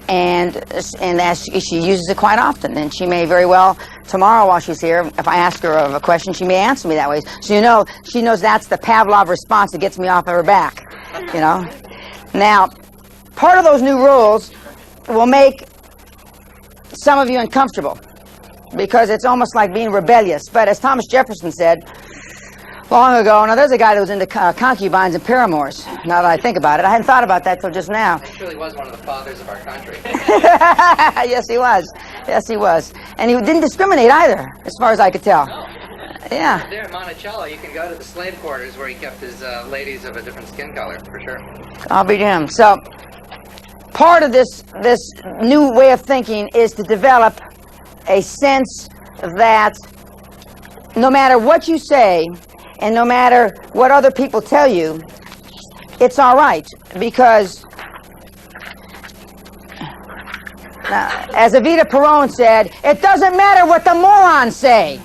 And she uses it quite often. And she may very well, tomorrow while she's here, if I ask her of a question, she may answer me that way. So she knows that's the Pavlov response that gets me off of her back. Now, part of those new rules will make some of you uncomfortable, because it's almost like being rebellious. But as Thomas Jefferson said long ago, now there's a guy that was into concubines and paramours, now that I think about it. I hadn't thought about that till just now. He truly was one of the fathers of our country. Yes, he was. Yes, he was. And he didn't discriminate either, as far as I could tell. No. Yeah. There at Monticello, you can go to the slave quarters where he kept his ladies of a different skin color, for sure. I'll be damned. So, part of this new way of thinking is to develop a sense that no matter what you say and no matter what other people tell you, it's all right. Because, as Evita Peron said, it doesn't matter what the morons say.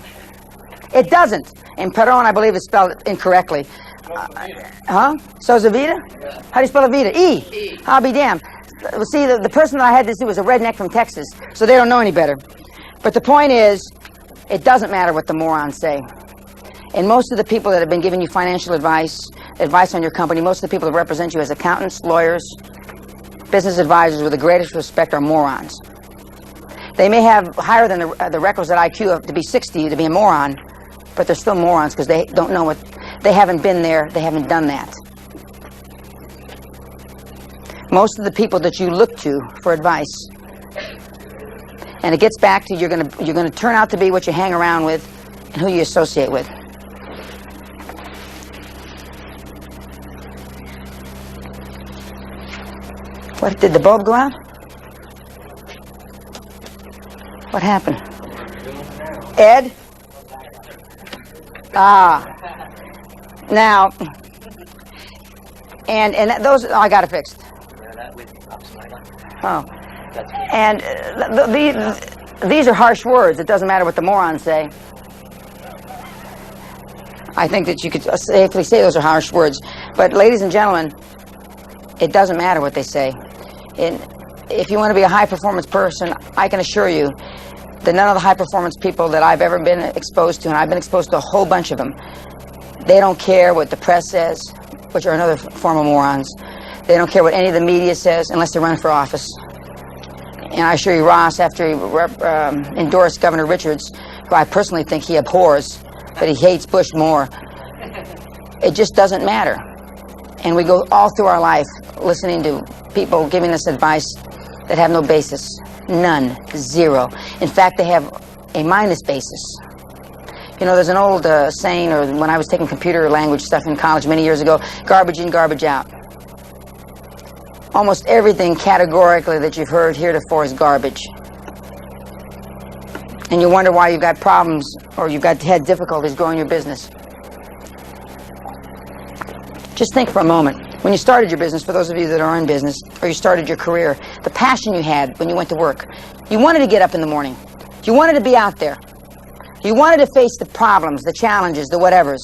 It doesn't. And Peron, I believe, is spelled incorrectly. So is Evita? Yeah. How do you spell Evita? E. E. I'll be damned. Well, see, the person that I had this to was a redneck from Texas, so they don't know any better. But the point is, it doesn't matter what the morons say. And most of the people that have been giving you financial advice on your company, most of the people that represent you as accountants, lawyers, business advisors with the greatest respect are morons. They may have higher than the requisite IQ to be 60 to be a moron, but they're still morons because they don't know they haven't been there, they haven't done that. Most of the people that you look to for advice, and it gets back to you're going to turn out to be what you hang around with and who you associate with. What, did the bulb go out? What happened? Ed? Now, and those, I got it fixed. Oh. And these are harsh words. It doesn't matter what the morons say. I think that you could safely say those are harsh words. But ladies and gentlemen, it doesn't matter what they say. If you want to be a high-performance person, I can assure you that none of the high-performance people that I've ever been exposed to, and I've been exposed to a whole bunch of them, they don't care what the press says, which are another form of morons. They don't care what any of the media says unless they're running for office. And I assure you, Ross, after he endorsed Governor Richards, who I personally think he abhors, but he hates Bush more. It just doesn't matter. And we go all through our life listening to people giving us advice that have no basis. None. Zero. In fact, they have a minus basis. You know, there's an old saying, or when I was taking computer language stuff in college many years ago, garbage in, garbage out. Almost everything categorically that you've heard heretofore is garbage. And you wonder why you've got problems or you've had difficulties growing your business. Just think for a moment. When you started your business, for those of you that are in business, or you started your career, the passion you had when you went to work. You wanted to get up in the morning. You wanted to be out there. You wanted to face the problems, the challenges, the whatevers.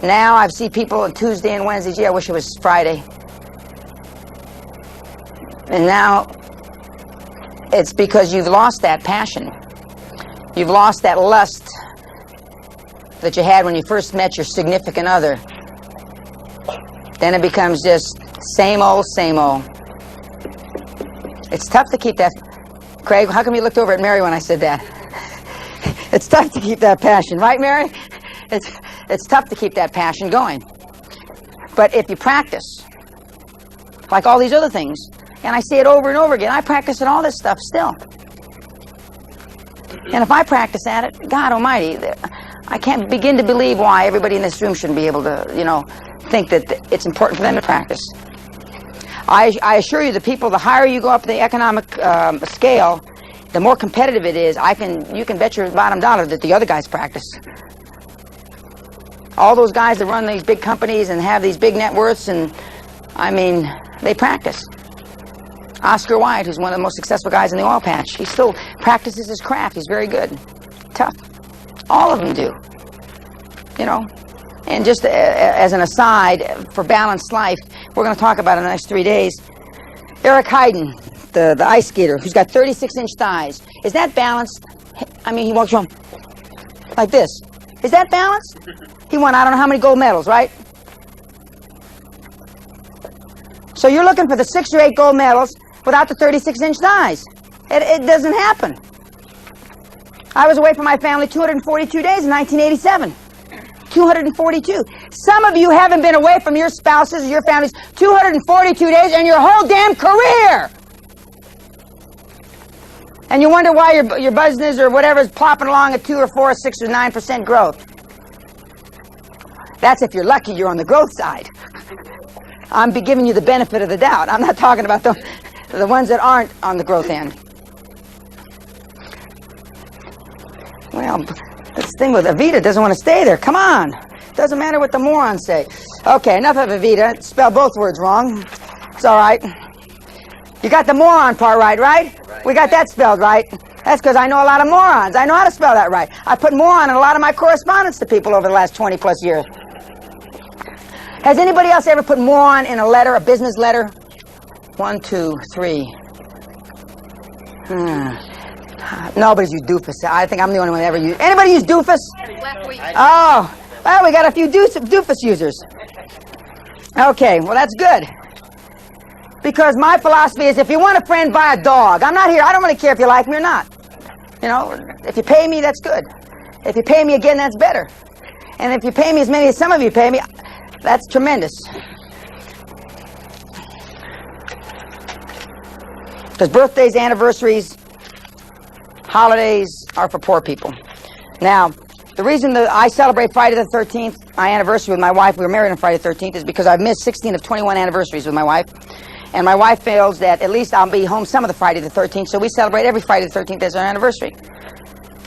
Now I see people on Tuesday and Wednesday, gee, I wish it was Friday. And now it's because you've lost that passion. You've lost that lust that you had when you first met your significant other. Then it becomes just same old, same old. It's tough to keep that. Craig, how come you looked over at Mary when I said that? It's tough to keep that passion, right, Mary? It's tough to keep that passion going. But if you practice, like all these other things, and I say it over and over again, I practice at all this stuff still. And if I practice at it, God Almighty, I can't begin to believe why everybody in this room shouldn't be able to, you know, think that it's important for them to practice. I assure you, the people, the higher you go up the economic scale, the more competitive it is. You can bet your bottom dollar that the other guys practice. All those guys that run these big companies and have these big net worths, and I mean, they practice. Oscar Wilde, who's one of the most successful guys in the oil patch, he still practices his craft. He's very good, tough. All of them do, you know. And just as an aside, for balanced life, we're going to talk about in the next 3 days. Eric Heiden, the ice skater, who's got 36-inch thighs. Is that balanced? I mean, he walks around like this. Is that balanced? He won I don't know how many gold medals, right? So you're looking for the 6 or 8 gold medals without the 36-inch thighs. It doesn't happen. I was away from my family 242 days in 1987. 242. Some of you haven't been away from your spouses or your families 242 days in your whole damn career. And you wonder why your business or whatever is plopping along at 2 or 4 or 6 or 9% growth. That's if you're lucky you're on the growth side. I'm giving you the benefit of the doubt. I'm not talking about the ones that aren't on the growth end. Well, this thing with Evita doesn't want to stay there. Come on. Doesn't matter what the morons say. Okay, enough of Evita. Spell both words wrong. It's all right. You got the moron part right? We got that spelled right. That's because I know a lot of morons. I know how to spell that right. I put moron in a lot of my correspondence to people over the last 20 plus years. Has anybody else ever put moron in a letter, a business letter? 1, 2, 3. Nobody's used doofus. I think I'm the only one that ever used. Anybody use doofus? Oh, well, we got a few doofus users. Okay, well, that's good. Because my philosophy is if you want a friend, buy a dog. I'm not here. I don't really care if you like me or not. You know, if you pay me, that's good. If you pay me again, that's better. And if you pay me as many as some of you pay me, that's tremendous. Because birthdays, anniversaries, holidays are for poor people. Now, the reason that I celebrate Friday the 13th, my anniversary with my wife, we were married on Friday the 13th, is because I've missed 16 of 21 anniversaries with my wife. And my wife feels that at least I'll be home some of the Friday the 13th, so we celebrate every Friday the 13th as our anniversary.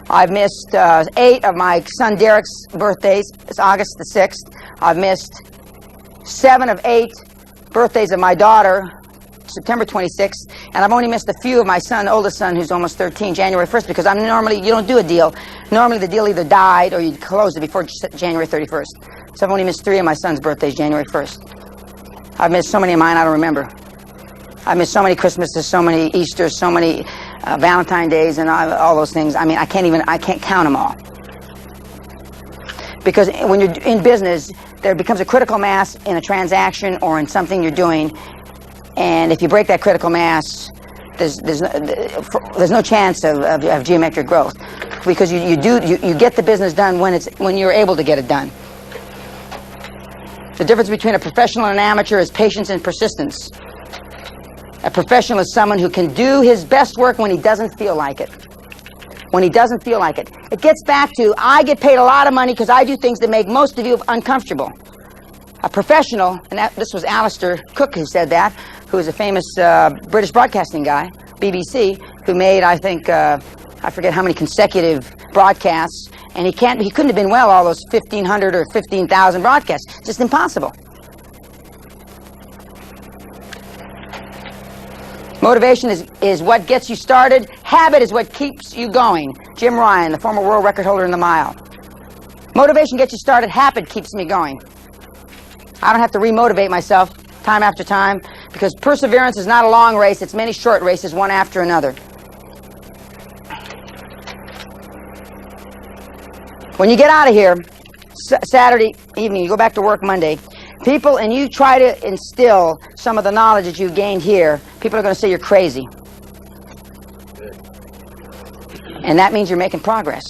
I've missed 8 of my son Derek's birthdays. It's August the 6th. I've missed 7 of 8 birthdays of my daughter, September 26th, and I've only missed a few of my son, oldest son, who's almost 13, January 1st, because I'm normally, you don't do a deal. Normally the deal either died or you closed it before January 31st. So I've only missed 3 of my son's birthdays, January 1st. I've missed so many of mine, I don't remember. I've missed so many Christmases, so many Easters, so many Valentine Days, and all those things. I mean, I can't count them all. Because when you're in business, there becomes a critical mass in a transaction or in something you're doing. And if you break that critical mass, there's no chance of geometric growth. because you get the business done when you're able to get it done. The difference between a professional and an amateur is patience and persistence. A professional is someone who can do his best work when he doesn't feel like it. When he doesn't feel like it. It gets back to, I get paid a lot of money because I do things that make most of you uncomfortable. A professional, and this was Alistair Cook who said that, who is a famous British broadcasting guy, BBC, who made, I think, I forget how many consecutive broadcasts, and he couldn't have been well all those 1,500 or 15,000 broadcasts. Just impossible. Motivation is what gets you started. Habit is what keeps you going. Jim Ryan, the former world record holder in the mile. Motivation gets you started. Habit keeps me going. I don't have to re-motivate myself time after time, because perseverance is not a long race. It's many short races, one after another. When you get out of here, Saturday evening, you go back to work Monday, people, and you try to instill some of the knowledge that you gained here, people are going to say you're crazy. And that means you're making progress.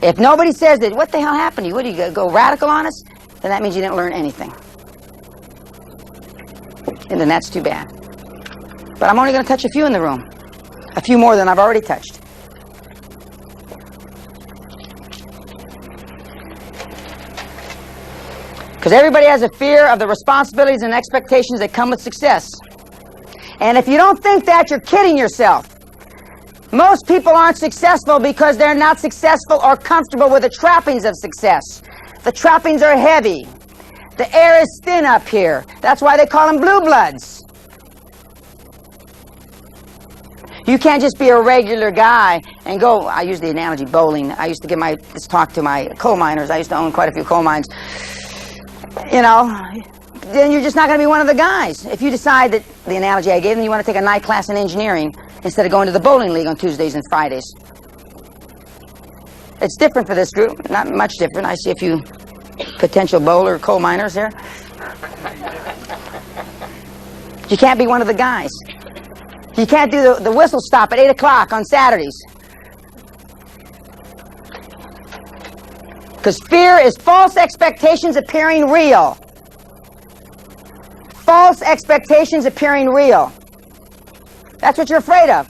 If nobody says that, what the hell happened to you? What, do you go radical on us? Then that means you didn't learn anything. And then that's too bad. But I'm only going to touch a few in the room. A few more than I've already touched. Because everybody has a fear of the responsibilities and expectations that come with success. And if you don't think that, you're kidding yourself. Most people aren't successful because they're not successful or comfortable with the trappings of success. The trappings are heavy. The air is thin up here. That's why they call them blue bloods. You can't just be a regular guy and go, I use the analogy bowling. I used to give this talk to my coal miners. I used to own quite a few coal mines. You know, then you're just not going to be one of the guys. If you decide that, the analogy I gave them, you want to take a night class in engineering instead of going to the bowling league on Tuesdays and Fridays. It's different for this group, not much different. I see a few potential bowler coal miners there. You can't be one of the guys. You can't do the whistle stop at 8 o'clock on Saturdays. Because fear is false expectations appearing real. False expectations appearing real. That's what you're afraid of.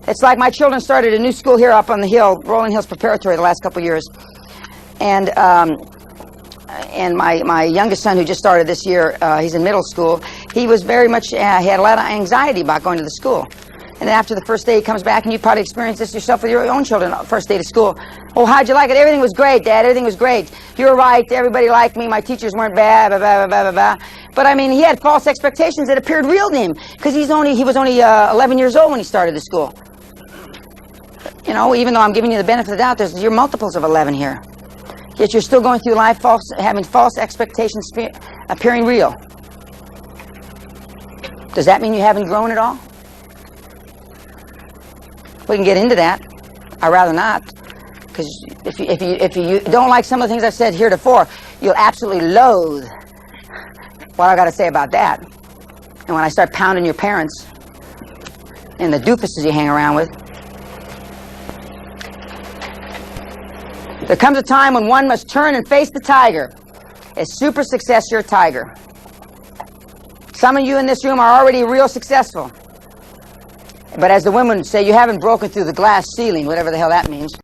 It's like my children started a new school here up on the hill, Rolling Hills Preparatory, the last couple of years. And my youngest son, who just started this year, he's in middle school, he was very much, he had a lot of anxiety about going to the school. And then after the first day he comes back, and you probably experienced this yourself with your own children, first day to school. Oh, how'd you like it? Everything was great, Dad. Everything was great. You were right. Everybody liked me. My teachers weren't bad, blah, blah, blah, blah, blah. But, I mean, he had false expectations that appeared real to him, because he was only 11 years old when he started the school. You know, even though I'm giving you the benefit of the doubt, you're multiples of 11 here. Yet you're still going through life having false expectations appearing real. Does that mean you haven't grown at all? We can get into that. I'd rather not. Because if you don't like some of the things I've said heretofore, you'll absolutely loathe what I got to say about that. And when I start pounding your parents and the doofuses you hang around with, there comes a time when one must turn and face the tiger. As super success, you're a tiger. Some of you in this room are already real successful. But as the women say, you haven't broken through the glass ceiling, whatever the hell that means.